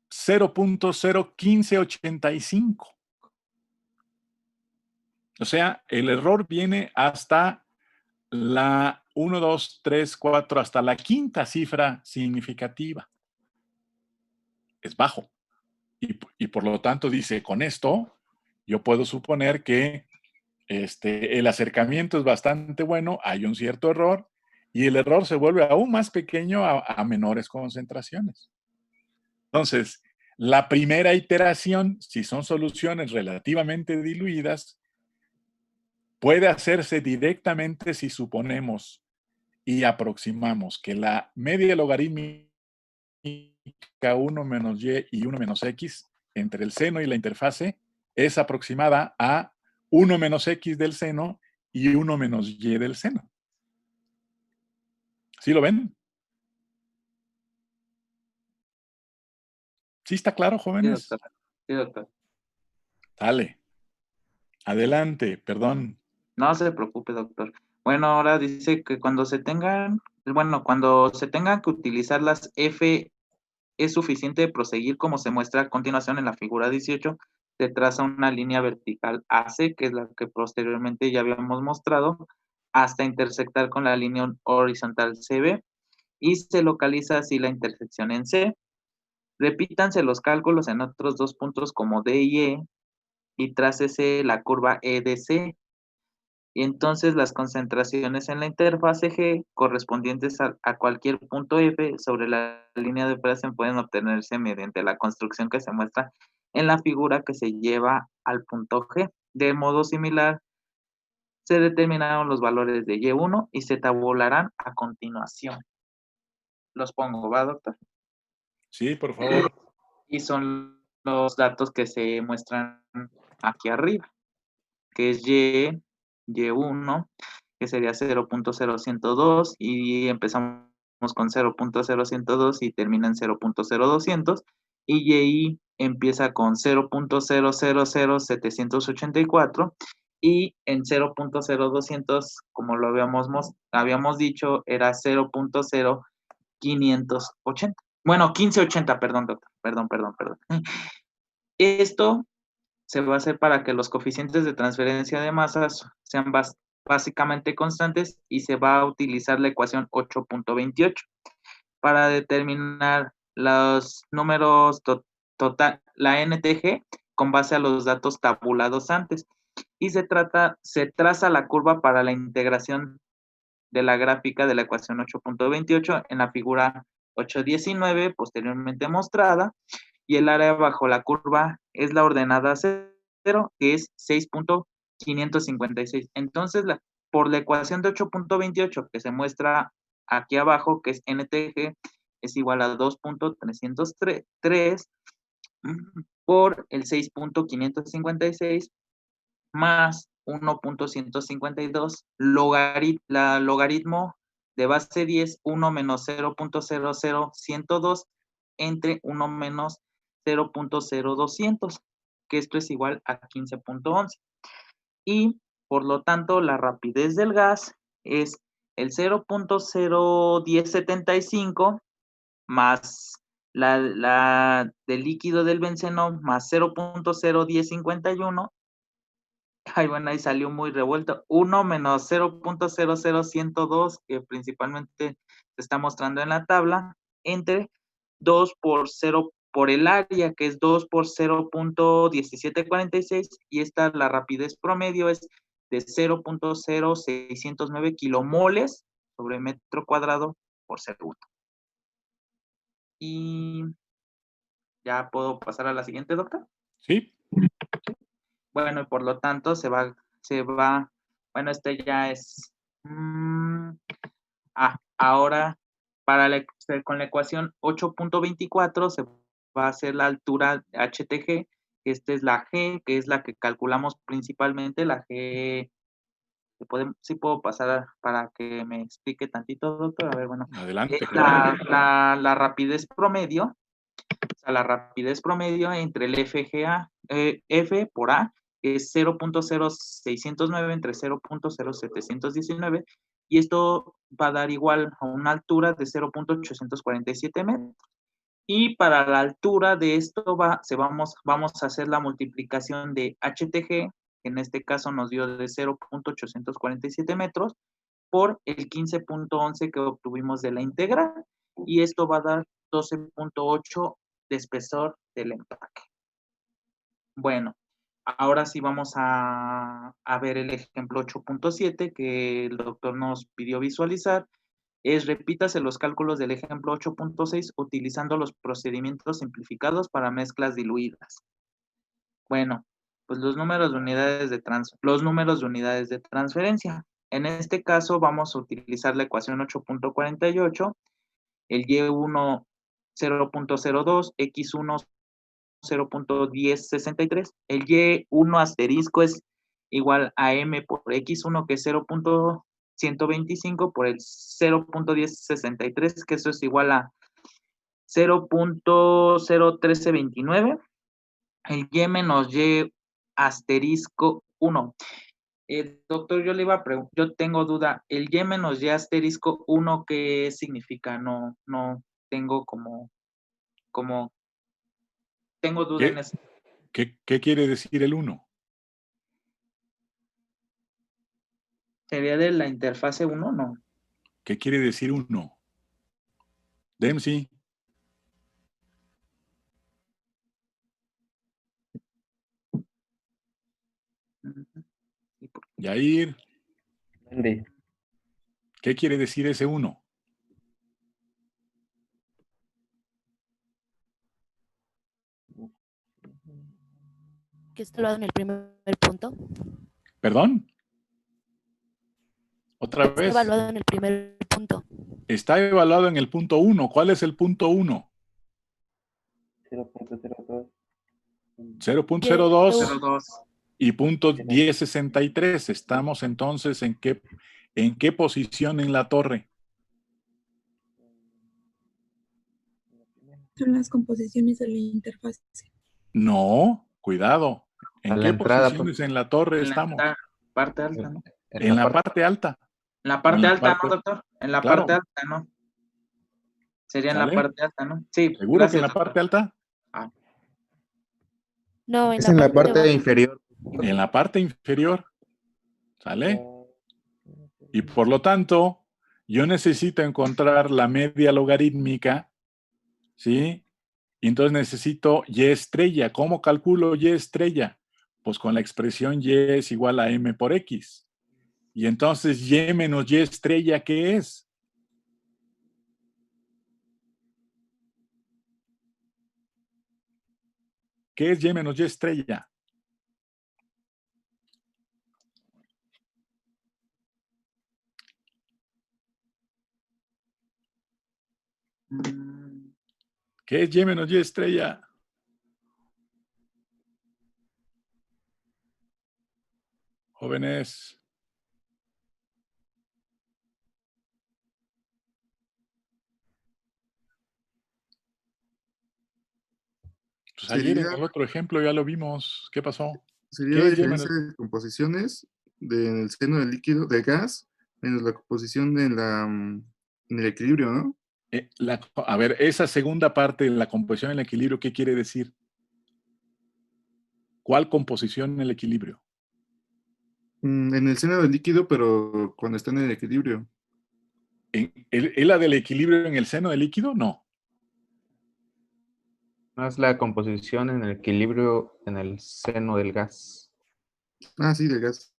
0.01585. O sea, el error viene hasta la 1, 2, 3, 4, hasta la quinta cifra significativa. Es bajo. Y por lo tanto dice, con esto yo puedo suponer que el acercamiento es bastante bueno, hay un cierto error, y el error se vuelve aún más pequeño a menores concentraciones. Entonces, la primera iteración, si son soluciones relativamente diluidas, puede hacerse directamente si suponemos y aproximamos que la media logarítmica 1 menos y 1 menos x entre el seno y la interfase es aproximada a 1 menos x del seno y 1 menos y del seno. ¿Sí lo ven? ¿Sí está claro, jóvenes? Sí, doctor. Sí, doctor. Dale. Adelante, perdón. No se preocupe, doctor. Bueno, ahora dice que cuando se tengan que utilizar las F, es suficiente proseguir como se muestra a continuación en la figura 18. Se traza una línea vertical AC, que es la que posteriormente ya habíamos mostrado, hasta intersectar con la línea horizontal CB, y se localiza así la intersección en C. Repítanse los cálculos en otros dos puntos como D y E, y trácese la curva EDC. Y entonces las concentraciones en la interfase G correspondientes a cualquier punto F sobre la línea de operación pueden obtenerse mediante la construcción que se muestra en la figura que se lleva al punto G. De modo similar, se determinaron los valores de Y1 y se tabularán a continuación. Los pongo, ¿va, doctor? Sí, por favor. Y son los datos que se muestran aquí arriba, que es Y1, que sería 0.0102, y empezamos con 0.0102 y termina en 0.0200, y Y empieza con 0.000784, y en 0.0200, como lo habíamos dicho, era 0.0580. Bueno, 1580, perdón, doctor. Perdón. Esto se va a hacer para que los coeficientes de transferencia de masas sean básicamente constantes, y se va a utilizar la ecuación 8.28 para determinar los números total, la NTG, con base a los datos tabulados antes. Y se traza la curva para la integración de la gráfica de la ecuación 8.28 en la figura 8.19, posteriormente mostrada, y el área bajo la curva es la ordenada 0, que es 6.556. Entonces, por la ecuación de 8.28 que se muestra aquí abajo, que es NTG, es igual a 2.303 por el 6.556 más 1.152, logaritmo de base 10, 1 menos 0.00102 entre 1 menos 0.0200, que esto es igual a 15.11. Y por lo tanto, la rapidez del gas es el 0.01075 más la del líquido del benceno más 0.01051. Ay, bueno, ahí salió muy revuelto. 1 menos 0.00102, que principalmente se está mostrando en la tabla, entre 2 por 0 por el área, que es 2 por 0.1746, y esta, la rapidez promedio es de 0.0609 kilomoles sobre metro cuadrado por segundo. Y ya puedo pasar a la siguiente, doctor. Sí. Bueno, y por lo tanto bueno, este ya es, ahora con la ecuación 8.24 se va a hacer la altura HTG, esta es la G, que es la que calculamos principalmente, la G, sí puedo pasar para que me explique tantito, doctor, a ver, bueno. Adelante. La rapidez promedio, o sea, la rapidez promedio entre el F por A es 0.0609 entre 0.0719, y esto va a dar igual a una altura de 0.847 metros. Y para la altura de esto vamos a hacer la multiplicación de HTG, que en este caso nos dio de 0.847 metros, por el 15.11 que obtuvimos de la integral, y esto va a dar 12.8 de espesor del empaque. Bueno, ahora sí vamos a ver el ejemplo 8.7 que el doctor nos pidió visualizar. Repítase los cálculos del ejemplo 8.6 utilizando los procedimientos simplificados para mezclas diluidas. Bueno, pues los números de unidades de transferencia. En este caso vamos a utilizar la ecuación 8.48, el Y1 0.02, X1 0.1063. El Y1 asterisco es igual a M por X1, que es 0.125 por el 0.1063, que eso es igual a 0.01329. El Y menos Y asterisco 1. Doctor, yo tengo duda. El Y menos Y asterisco 1, ¿qué significa? No tengo tengo duda en eso. ¿Qué quiere decir el 1? ¿Sería de la interfase 1? No. ¿Qué quiere decir 1? Dempsey. Yair. ¿Qué quiere decir ese 1? Que está evaluado en el primer punto. ¿Perdón? Otra Está vez. evaluado en el primer punto. Está evaluado en el punto 1. ¿Cuál es el punto 1? 0.02. 0.02 y punto 1063. Estamos entonces ¿en qué posición en la torre? Son las composiciones de la interfaz. No, cuidado. A ¿En la qué entrada, posiciones en la torre estamos? En la parte alta, ¿no? En la parte alta. En la parte En la alta, parte- ¿no, doctor? En la Claro. parte alta, ¿no? Sería en la ¿Sale? parte alta, ¿no? Sí, ¿Seguro gracias, que en la doctor. parte alta? No, es en la parte baja. inferior. En la parte inferior. ¿Sale? Y por lo tanto, yo necesito encontrar la media logarítmica, ¿sí? Y entonces necesito Y estrella. ¿Cómo calculo Y estrella? Pues con la expresión Y es igual a M por X. Y entonces Y menos Y estrella, ¿qué es? ¿Qué es Y menos Y estrella? ¿Qué es Y menos Y estrella? Jóvenes. Pues ayer en Sería, el otro ejemplo ya lo vimos. ¿Qué pasó? sería ¿Qué la es Y diferencia menos? de composiciones en el seno del líquido, del gas, menos la composición en el equilibrio, ¿no? A ver, esa segunda parte de la composición en el equilibrio, ¿qué quiere decir? ¿Cuál composición en el equilibrio? En el seno del líquido, pero cuando está en el equilibrio. ¿Es la del equilibrio en el seno del líquido? No. No es la composición en el equilibrio en el seno del gas. Ah, sí, del gas.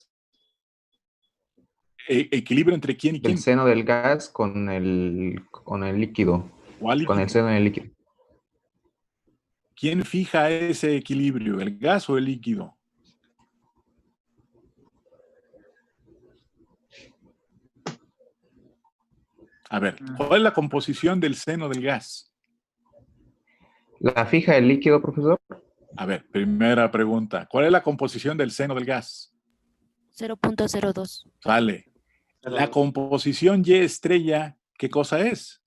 ¿Equilibrio entre quién y Del quién? seno del gas con el líquido. ¿Cuál Con el líquido? seno del líquido. ¿Quién fija ese equilibrio? ¿El gas o el líquido? A ver, ¿cuál es la composición del seno del gas? ¿La fija el líquido, profesor? A ver, primera pregunta. ¿Cuál es la composición del seno del gas? 0.02. Vale. La composición Y estrella, ¿qué cosa es?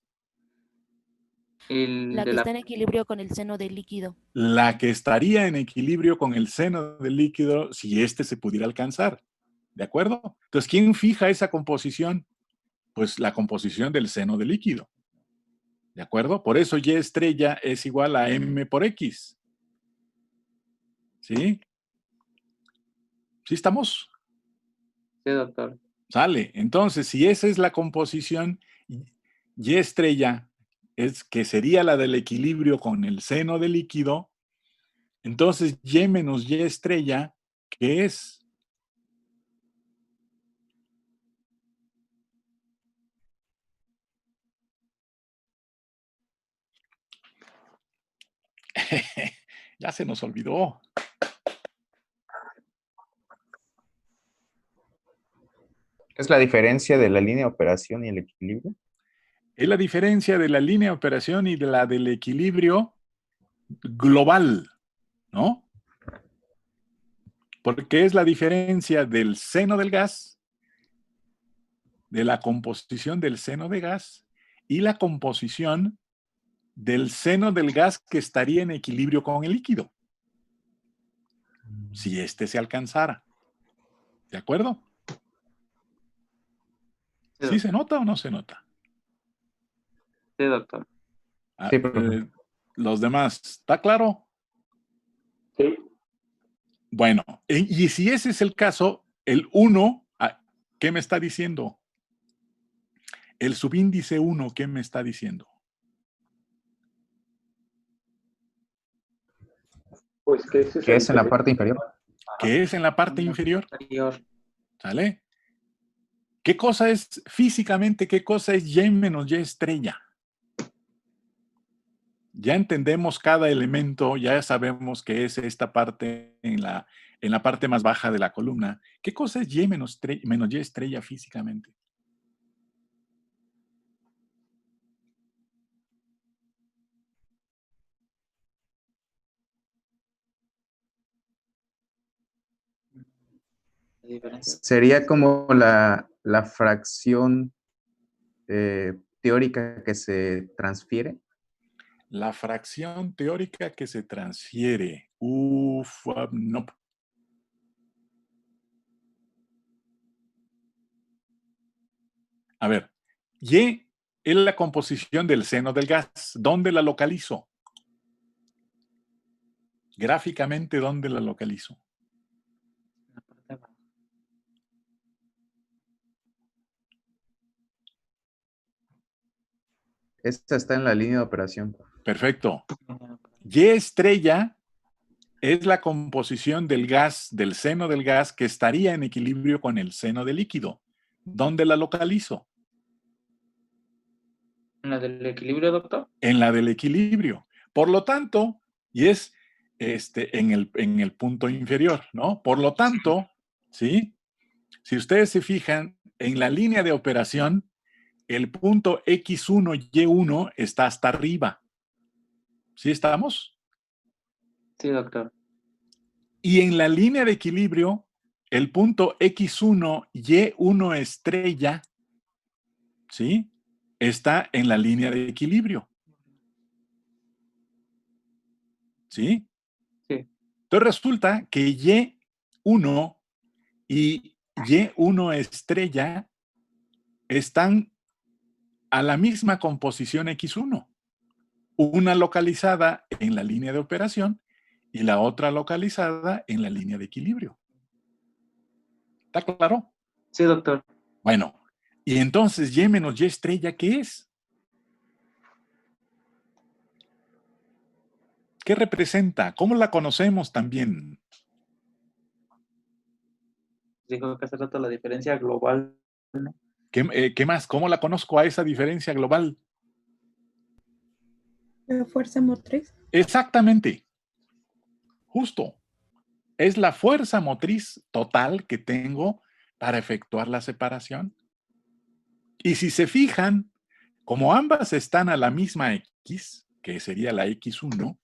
La que está en equilibrio con el seno del líquido. La que estaría en equilibrio con el seno del líquido si éste se pudiera alcanzar. ¿De acuerdo? Entonces, ¿quién fija esa composición? Pues la composición del seno del líquido. ¿De acuerdo? Por eso Y estrella es igual a M por X. ¿Sí? ¿Sí estamos? Sí, doctor. Sale. Entonces, si esa es la composición, Y estrella es que sería la del equilibrio con el seno del líquido, entonces Y menos Y estrella, ¿qué es? Ya se nos olvidó. ¿Es la diferencia de la línea de operación y el equilibrio? Es la diferencia de la línea de operación y de la del equilibrio global, ¿no? Porque es la diferencia del seno del gas, de la composición del seno de gas y la composición del seno del gas que estaría en equilibrio con el líquido, si éste se alcanzara. ¿De acuerdo? ¿Sí se nota o no se nota? Sí, doctor. Sí, profesor. Los demás, ¿está claro? Sí. Bueno, y si ese es el caso, el 1, ¿qué me está diciendo? El subíndice 1, ¿qué me está diciendo? Pues que ese ¿Qué es en la parte inferior? ¿Qué es en la parte inferior? ¿Sale? ¿Qué cosa es físicamente? ¿Qué cosa es Y menos Y estrella? Ya entendemos cada elemento, ya sabemos que es esta parte en la parte más baja de la columna. ¿Qué cosa es Y menos Y estrella físicamente? Sería como la fracción teórica que se transfiere. La fracción teórica que se transfiere. No. A ver, Y es la composición del seno del gas. ¿Dónde la localizo? Gráficamente, ¿dónde la localizo? Esta está en la línea de operación. Perfecto. Y estrella es la composición del gas, del seno del gas, que estaría en equilibrio con el seno del líquido. ¿Dónde la localizo? ¿En la del equilibrio, doctor? En la del equilibrio. Por lo tanto, y es en el punto inferior, ¿no? Por lo tanto, ¿sí? Si ustedes se fijan, en la línea de operación, el punto X1, Y1 está hasta arriba. ¿Sí estamos? Sí, doctor. Y en la línea de equilibrio, el punto X1, Y1 estrella, ¿sí? Está en la línea de equilibrio. ¿Sí? Sí. Entonces resulta que Y1 y Y1 estrella están a la misma composición X1. Una localizada en la línea de operación y la otra localizada en la línea de equilibrio. ¿Está claro? Sí, doctor. Bueno, y entonces Y menos Y estrella, ¿qué es? ¿Qué representa? ¿Cómo la conocemos también? Dijo que hace rato la diferencia global. ¿Qué más? ¿Cómo la conozco a esa diferencia global? La fuerza motriz. Exactamente. Justo. Es la fuerza motriz total que tengo para efectuar la separación. Y si se fijan, como ambas están a la misma X, que sería la X1,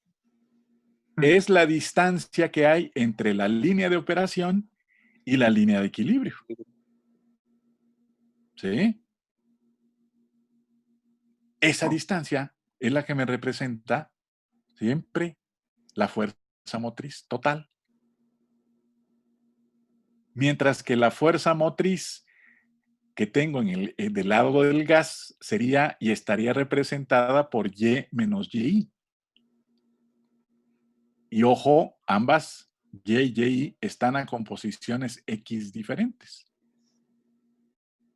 es la distancia que hay entre la línea de operación y la línea de equilibrio. ¿Sí? Esa distancia es la que me representa siempre la fuerza motriz total. Mientras que la fuerza motriz que tengo del lado del gas sería y estaría representada por Y menos YI. Y ojo, ambas Y y Y están a composiciones X diferentes.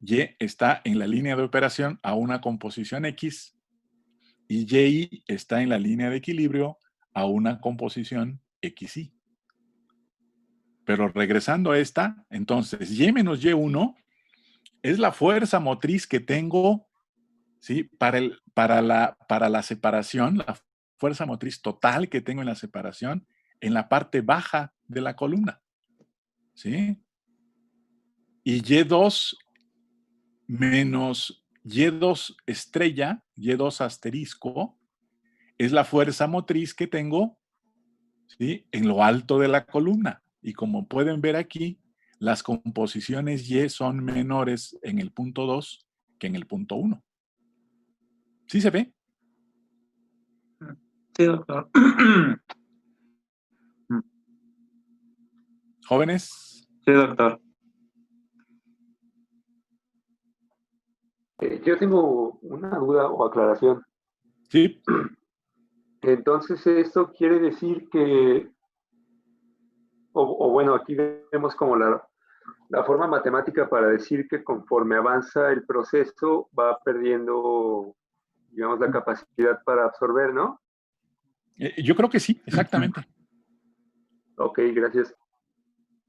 Y está en la línea de operación a una composición X y Y está en la línea de equilibrio a una composición XY. Pero regresando a esta, entonces Y menos Y1 es la fuerza motriz que tengo, ¿sí? para la separación, la fuerza motriz total que tengo en la separación en la parte baja de la columna. ¿Sí? Y Y2 menos Y2 estrella, Y2 asterisco, es la fuerza motriz que tengo, ¿sí? en lo alto de la columna. Y como pueden ver aquí, las composiciones Y son menores en el punto 2 que en el punto 1. ¿Sí se ve? Sí, doctor. ¿Jóvenes? Sí, doctor. Yo tengo una duda o aclaración. Sí. Entonces, esto quiere decir que, o bueno, aquí vemos como la forma matemática para decir que conforme avanza el proceso va perdiendo, digamos, la capacidad para absorber, ¿no? Yo creo que sí, exactamente. Ok, gracias.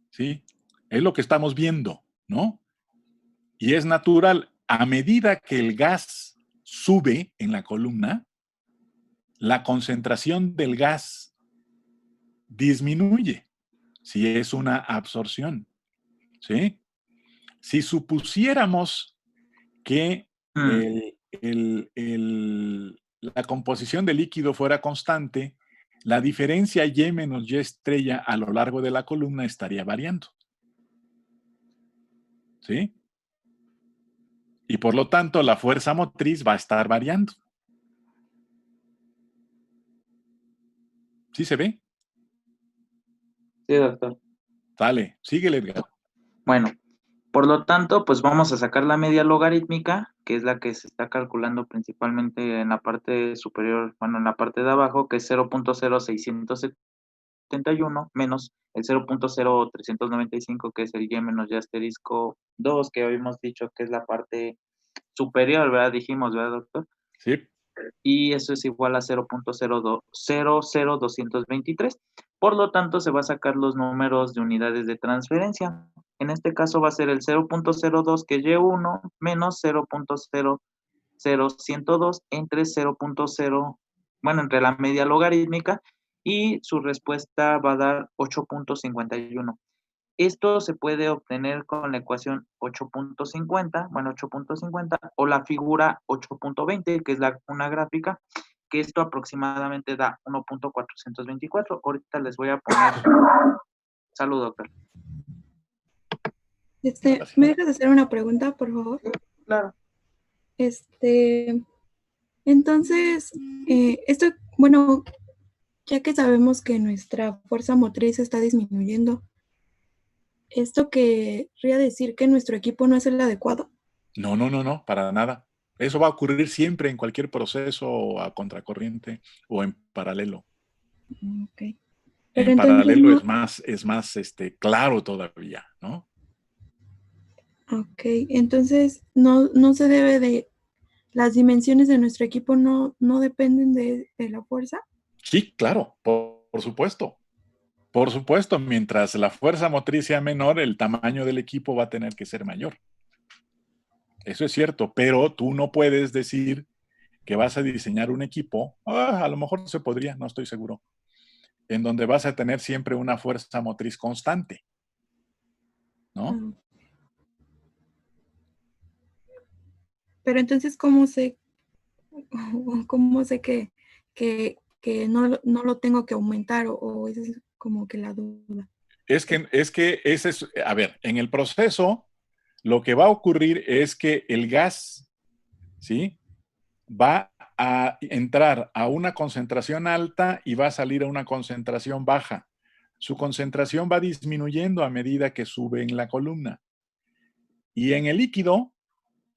Sí, es lo que estamos viendo, ¿no? Y es natural, a medida que el gas sube en la columna, la concentración del gas disminuye si es una absorción, ¿sí? Si supusiéramos que la composición del líquido fuera constante, la diferencia Y menos Y estrella a lo largo de la columna estaría variando. ¿Sí? Y por lo tanto, la fuerza motriz va a estar variando. ¿Sí se ve? Sí, doctor. Dale, síguele, Edgar. Bueno, por lo tanto, pues vamos a sacar la media logarítmica, que es la que se está calculando principalmente en la parte superior, bueno, en la parte de abajo, que es 0.0671 menos el 0.0395, que es el Y menos Y asterisco 2, que habíamos dicho que es la parte superior, ¿verdad? Dijimos, ¿verdad, doctor? Sí. Y eso es igual a 0.00223. Por lo tanto, se va a sacar los números de unidades de transferencia. En este caso va a ser el 0.02, que es Y1, menos 0.00102 entre 0.0, bueno, entre la media logarítmica, y su respuesta va a dar 8.51. Esto se puede obtener con la ecuación 8.50, bueno, 8.50, o la figura 8.20, que es una gráfica, que esto aproximadamente da 1.424. Ahorita les voy a poner. Salud, doctor. ¿Me dejas hacer una pregunta, por favor? Claro. Entonces, esto, bueno, Ya que sabemos que nuestra fuerza motriz está disminuyendo, ¿esto querría decir que nuestro equipo no es el adecuado? No, no, no, no, para nada. Eso va a ocurrir siempre en cualquier proceso a contracorriente o en paralelo. Ok. Pero En entonces paralelo no, es más claro todavía, ¿no? ok, entonces no se debe de, las dimensiones de nuestro equipo no dependen de la fuerza. Sí, claro, por supuesto. Por supuesto, mientras la fuerza motriz sea menor, el tamaño del equipo va a tener que ser mayor. Eso es cierto, pero tú no puedes decir que vas a diseñar un equipo, a lo mejor se podría, no estoy seguro, en donde vas a tener siempre una fuerza motriz constante, ¿no? Ah, pero entonces, ¿cómo sé que no lo tengo que aumentar o esa es como que la duda? Es que ese es, a ver, en el proceso, lo que va a ocurrir es que el gas, ¿sí? Va a entrar a una concentración alta y va a salir a una concentración baja. Su concentración va disminuyendo a medida que sube en la columna. Y en el líquido,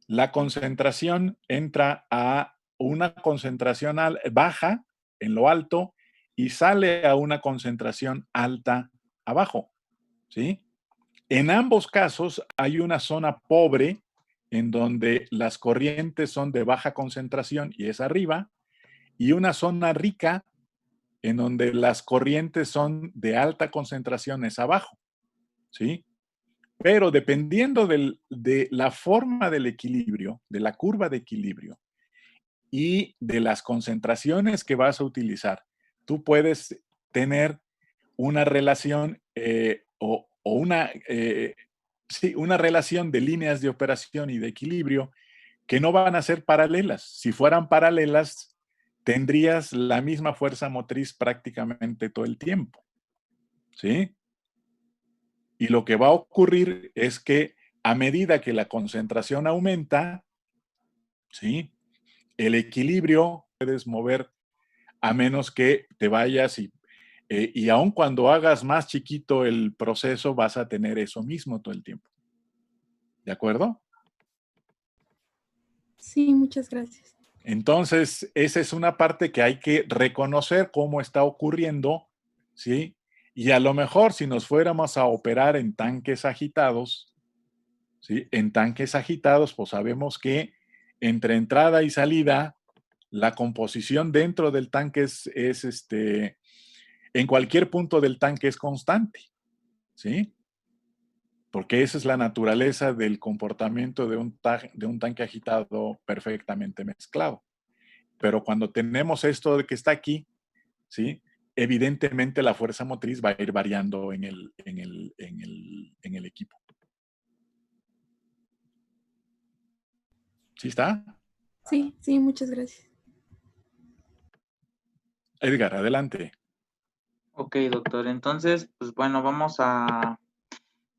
la concentración entra a una concentración baja en lo alto y sale a una concentración alta abajo, ¿sí? En ambos casos hay una zona pobre en donde las corrientes son de baja concentración y es arriba, y una zona rica en donde las corrientes son de alta concentración es abajo, ¿sí? Pero dependiendo de la forma del equilibrio, de la curva de equilibrio y de las concentraciones que vas a utilizar, tú puedes tener una relación o una relación de líneas de operación y de equilibrio que no van a ser paralelas. Si fueran paralelas, tendrías la misma fuerza motriz prácticamente todo el tiempo, ¿sí? Y lo que va a ocurrir es que a medida que la concentración aumenta, ¿sí? El equilibrio puedes mover a menos que te vayas y aun cuando hagas más chiquito el proceso, vas a tener eso mismo todo el tiempo. ¿De acuerdo? Sí, muchas gracias. Entonces, esa es una parte que hay que reconocer cómo está ocurriendo, ¿sí? Y a lo mejor si nos fuéramos a operar en tanques agitados, ¿sí? En tanques agitados, pues sabemos que entre entrada y salida, la composición dentro del tanque en cualquier punto del tanque es constante, ¿sí? Porque esa es la naturaleza del comportamiento de un tanque agitado perfectamente mezclado. Pero cuando tenemos esto de que está aquí, ¿sí? Evidentemente la fuerza motriz va a ir variando en el equipo. ¿Sí está? Sí, muchas gracias. Edgar, adelante. Ok, doctor. Entonces, pues bueno,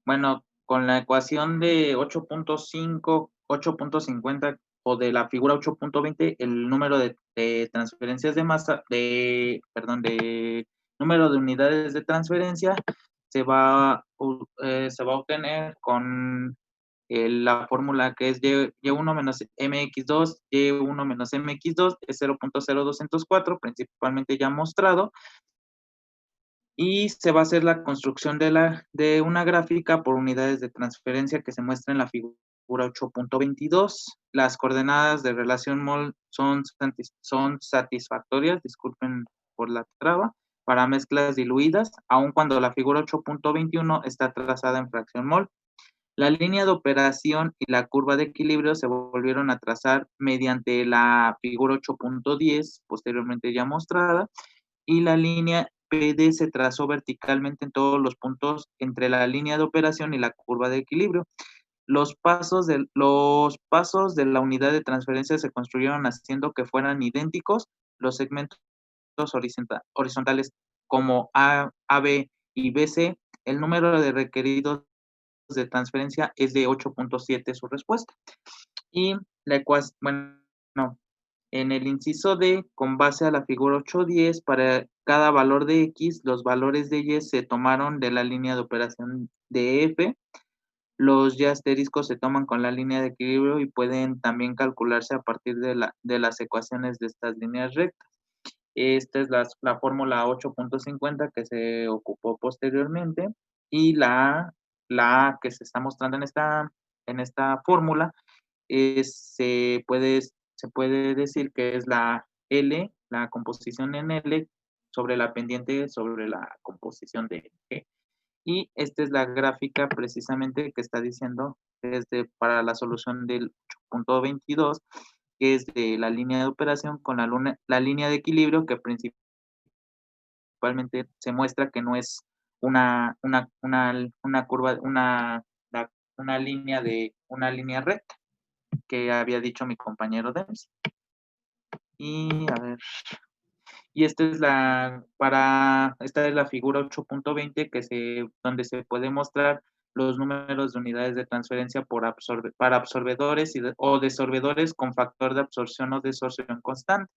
bueno, con la ecuación de 8.5, 8.50 o de la figura 8.20, el número de transferencias de masa, de número de unidades de transferencia se va a obtener con la fórmula que es Y1 menos MX2, Y1 menos MX2 es 0.0204, principalmente ya mostrado, y se va a hacer la construcción de una gráfica por unidades de transferencia que se muestra en la figura 8.22. Las coordenadas de relación mol son satisfactorias, disculpen por la traba, para mezclas diluidas, aun cuando la figura 8.21 está trazada en fracción mol. La línea de operación y la curva de equilibrio se volvieron a trazar mediante la figura 8.10, posteriormente ya mostrada, y la línea PD se trazó verticalmente en todos los puntos entre la línea de operación y la curva de equilibrio. Los pasos de la unidad de transferencia se construyeron haciendo que fueran idénticos los segmentos horizontales como A, AB y BC. El número de requeridos de transferencia es de 8.7 su respuesta. Y la ecuación, bueno, En el inciso D, con base a la figura 8.10, para cada valor de X, los valores de Y se tomaron de la línea de operación de F. Los Y asteriscos se toman con la línea de equilibrio y pueden también calcularse a partir de las ecuaciones de estas líneas rectas. Esta es la fórmula 8.50 que se ocupó posteriormente, y la A que se está mostrando en esta fórmula se puede decir que es la L, la composición en L sobre la pendiente sobre la composición de G. Y esta es la gráfica precisamente que está diciendo para la solución del 8.22, que es de la línea de operación con la línea de equilibrio, que principalmente se muestra que no es una curva, una línea recta, que había dicho mi compañero Dempsey. Y a ver, y esta es la figura 8.20 donde se puede mostrar los números de unidades de transferencia para absorbedores o desorbedores con factor de absorción o desorción constante.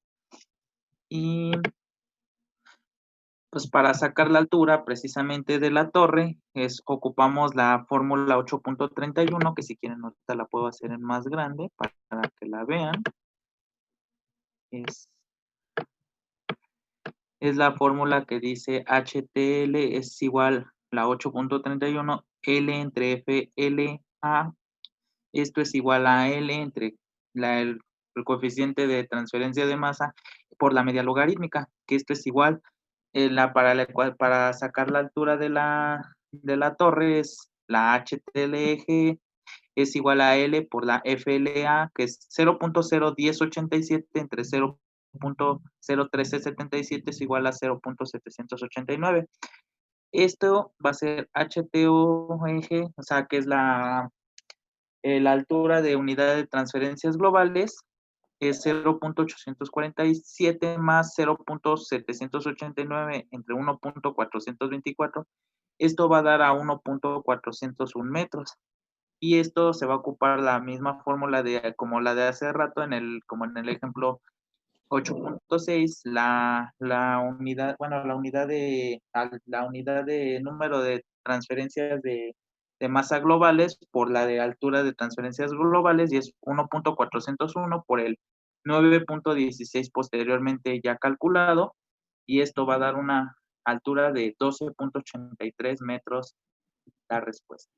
Y pues para sacar la altura precisamente de la torre, ocupamos la fórmula 8.31, que si quieren ahorita la puedo hacer en más grande para que la vean. Es la fórmula que dice HTL es igual la 8.31 L entre FLA. Esto es igual a L entre el coeficiente de transferencia de masa por la media logarítmica, que esto es igual para sacar la altura de la torre, es la HTL eje es igual a L por la FLA, que es 0.01087 entre 0.01377 es igual a 0.789. Esto va a ser HTO eje, o sea, que es la altura de unidad de transferencias globales, es 0.847 más 0.789 entre 1.424. Esto va a dar a 1.401 metros. Y esto se va a ocupar la misma fórmula como la de hace rato, como en el ejemplo 8.6, la unidad de número de transferencias de masa globales por la de altura de transferencias globales, y es 1.401 por el 9.16 posteriormente ya calculado, y esto va a dar una altura de 12.83 metros la respuesta.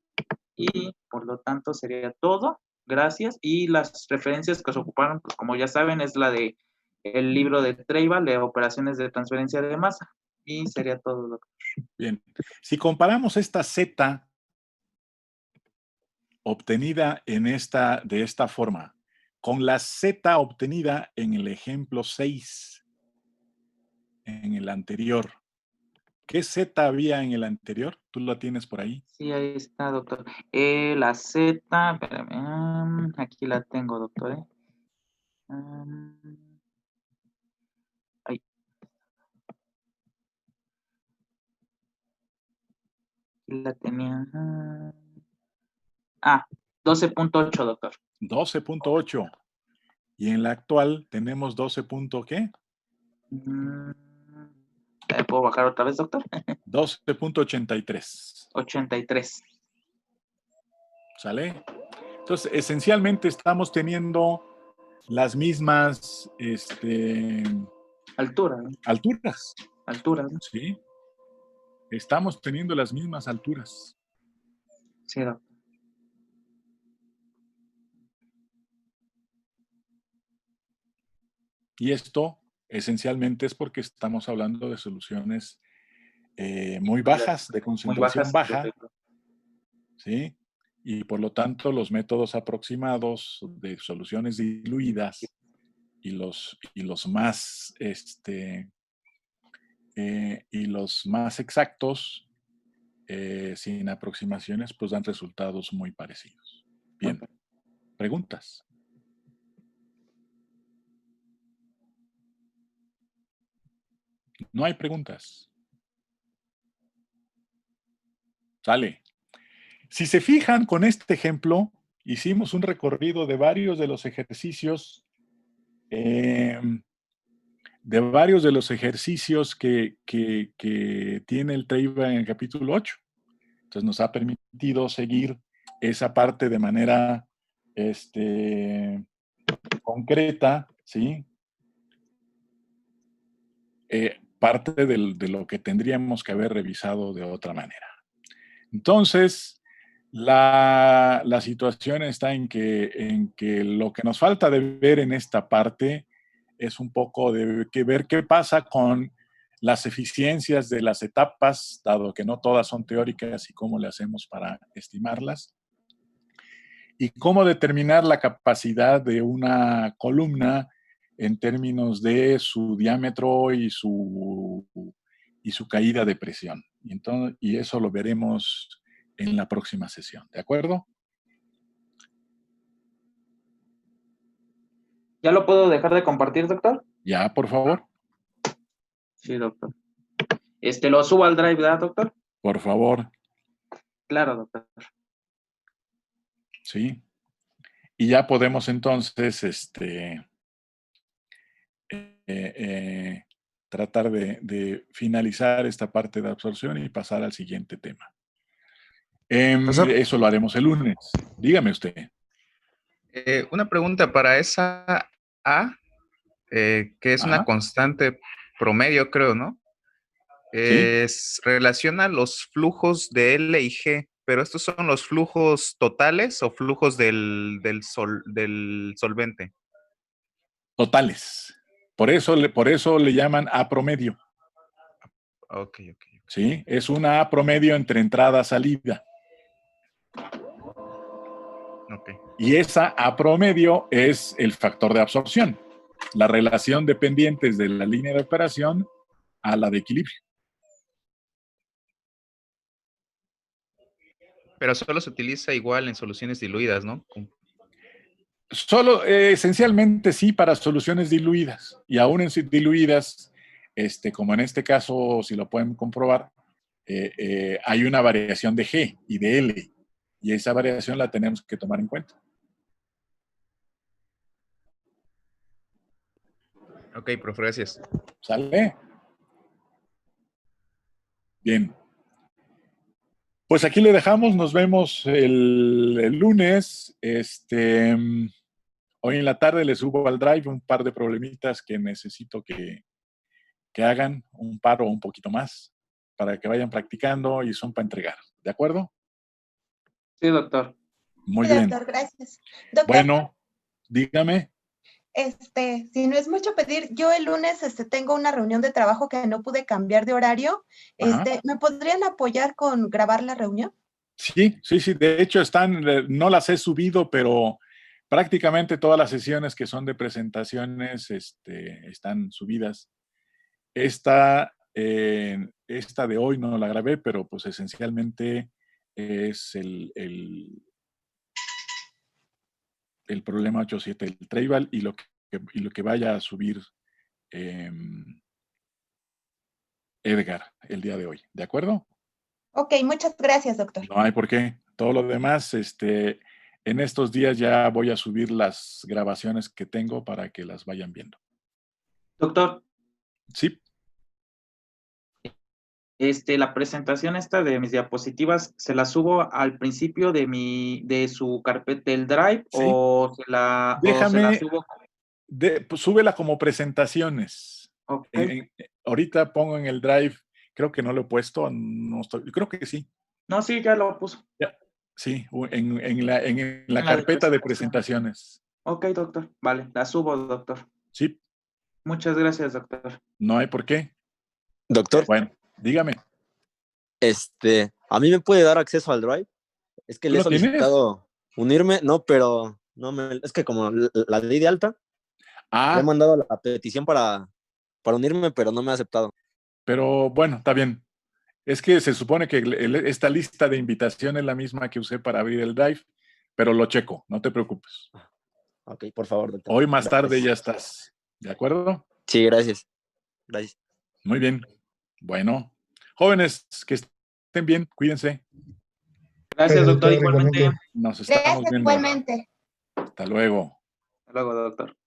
Y por lo tanto sería todo. Gracias. Y las referencias que se ocuparon, pues como ya saben, es la de el libro de Treival de operaciones de transferencia de masa. Y sería todo, doctor. Bien. Si comparamos esta Z obtenida de esta forma con la Z obtenida en el ejemplo 6, en el anterior, ¿qué Z había en el anterior? ¿Tú la tienes por ahí? Sí, ahí está, doctor. La Z, espérame, aquí la tengo, doctor. Ahí. Aquí la tenía. 12.8, doctor. 12.8. Y en la actual tenemos 12. ¿Qué? ¿Puedo bajar otra vez, doctor? 12.83. 83. ¿Sale? Entonces, esencialmente estamos teniendo las mismas alturas. Alturas, ¿no? Sí. Estamos teniendo las mismas alturas. Sí, doctor. Y esto esencialmente es porque estamos hablando de soluciones muy bajas, de concentración baja, ¿sí? Y por lo tanto los métodos aproximados de soluciones diluidas y los más exactos, sin aproximaciones, pues dan resultados muy parecidos. Bien. ¿Preguntas? No hay preguntas. Sale. Si se fijan con este ejemplo, hicimos un recorrido de varios de los ejercicios de varios de los ejercicios que tiene el Treiba en el capítulo 8. Entonces nos ha permitido seguir esa parte de manera concreta, ¿sí? Parte de lo que tendríamos que haber revisado de otra manera. Entonces, la situación está en que lo que nos falta de ver en esta parte es un poco de ver qué pasa con las eficiencias de las etapas, dado que no todas son teóricas, y cómo le hacemos para estimarlas, y cómo determinar la capacidad de una columna en términos de su diámetro y su caída de presión. Y eso lo veremos en la próxima sesión, ¿de acuerdo? ¿Ya lo puedo dejar de compartir, doctor? Ya, por favor. Sí, doctor. Lo subo al Drive, ¿verdad, doctor? Por favor. Claro, doctor. Sí. Y ya podemos entonces tratar de finalizar esta parte de absorción y pasar al siguiente tema. Eso lo haremos el lunes. Dígame usted. Una pregunta para esa A, que es una constante promedio, creo, ¿no? Relaciona los flujos de L y G, pero ¿estos son los flujos totales o flujos del solvente? Totales. Por eso le llaman A promedio. Ok. Sí, es una A promedio entre entrada-salida. Okay. Y esa A promedio es el factor de absorción, la relación dependiente de la línea de operación a la de equilibrio. Pero solo se utiliza igual en soluciones diluidas, ¿no? Solo, esencialmente sí, para soluciones diluidas. Y aún en diluidas, como en este caso, si lo pueden comprobar, hay una variación de G y de L. Y esa variación la tenemos que tomar en cuenta. Ok, profe, gracias. ¿Sale? Bien. Pues aquí le dejamos, nos vemos el lunes. Hoy en la tarde le subo al Drive un par de problemitas que necesito que hagan, un par o un poquito más, para que vayan practicando y son para entregar. ¿De acuerdo? Sí, doctor. Muy Sí, bien. doctor, gracias. Doctor, Bueno, dígame. Si no es mucho pedir, yo el lunes tengo una reunión de trabajo que no pude cambiar de horario. ¿Me podrían apoyar con grabar la reunión? Sí. De hecho, no las he subido, pero prácticamente todas las sesiones que son de presentaciones están subidas. Esta de hoy no la grabé, pero pues esencialmente es el problema 8.7, el Treiba y lo que vaya a subir Edgar el día de hoy. ¿De acuerdo? Ok, muchas gracias, doctor. No hay por qué. Todo lo demás, en estos días ya voy a subir las grabaciones que tengo para que las vayan viendo. Doctor. Sí. La presentación esta de mis diapositivas, ¿se la subo al principio de su carpeta del Drive? ¿Sí? ¿O se la subo? Pues súbela como presentaciones. Okay. Ahorita pongo en el Drive, creo que no lo he puesto, creo que sí. No, sí, ya lo puso. Ya. Sí, en la carpeta de presentaciones. Ok, doctor. Vale, la subo, doctor. Sí. Muchas gracias, doctor. No hay por qué. Doctor. Bueno, dígame. ¿A mí me puede dar acceso al Drive? Es que le he solicitado unirme, pero es que como la di de alta, le he mandado la petición para unirme, pero no me ha aceptado. Pero bueno, está bien. Es que se supone que esta lista de invitación es la misma que usé para abrir el Drive, pero lo checo, no te preocupes. Ok, por favor, doctor. Hoy más tarde ya estás. ¿De acuerdo? Sí, gracias. Gracias. Muy bien. Bueno, jóvenes, que estén bien, cuídense. Gracias, doctor, igualmente. Nos estamos viendo. Igualmente. Hasta luego. Hasta luego, doctor.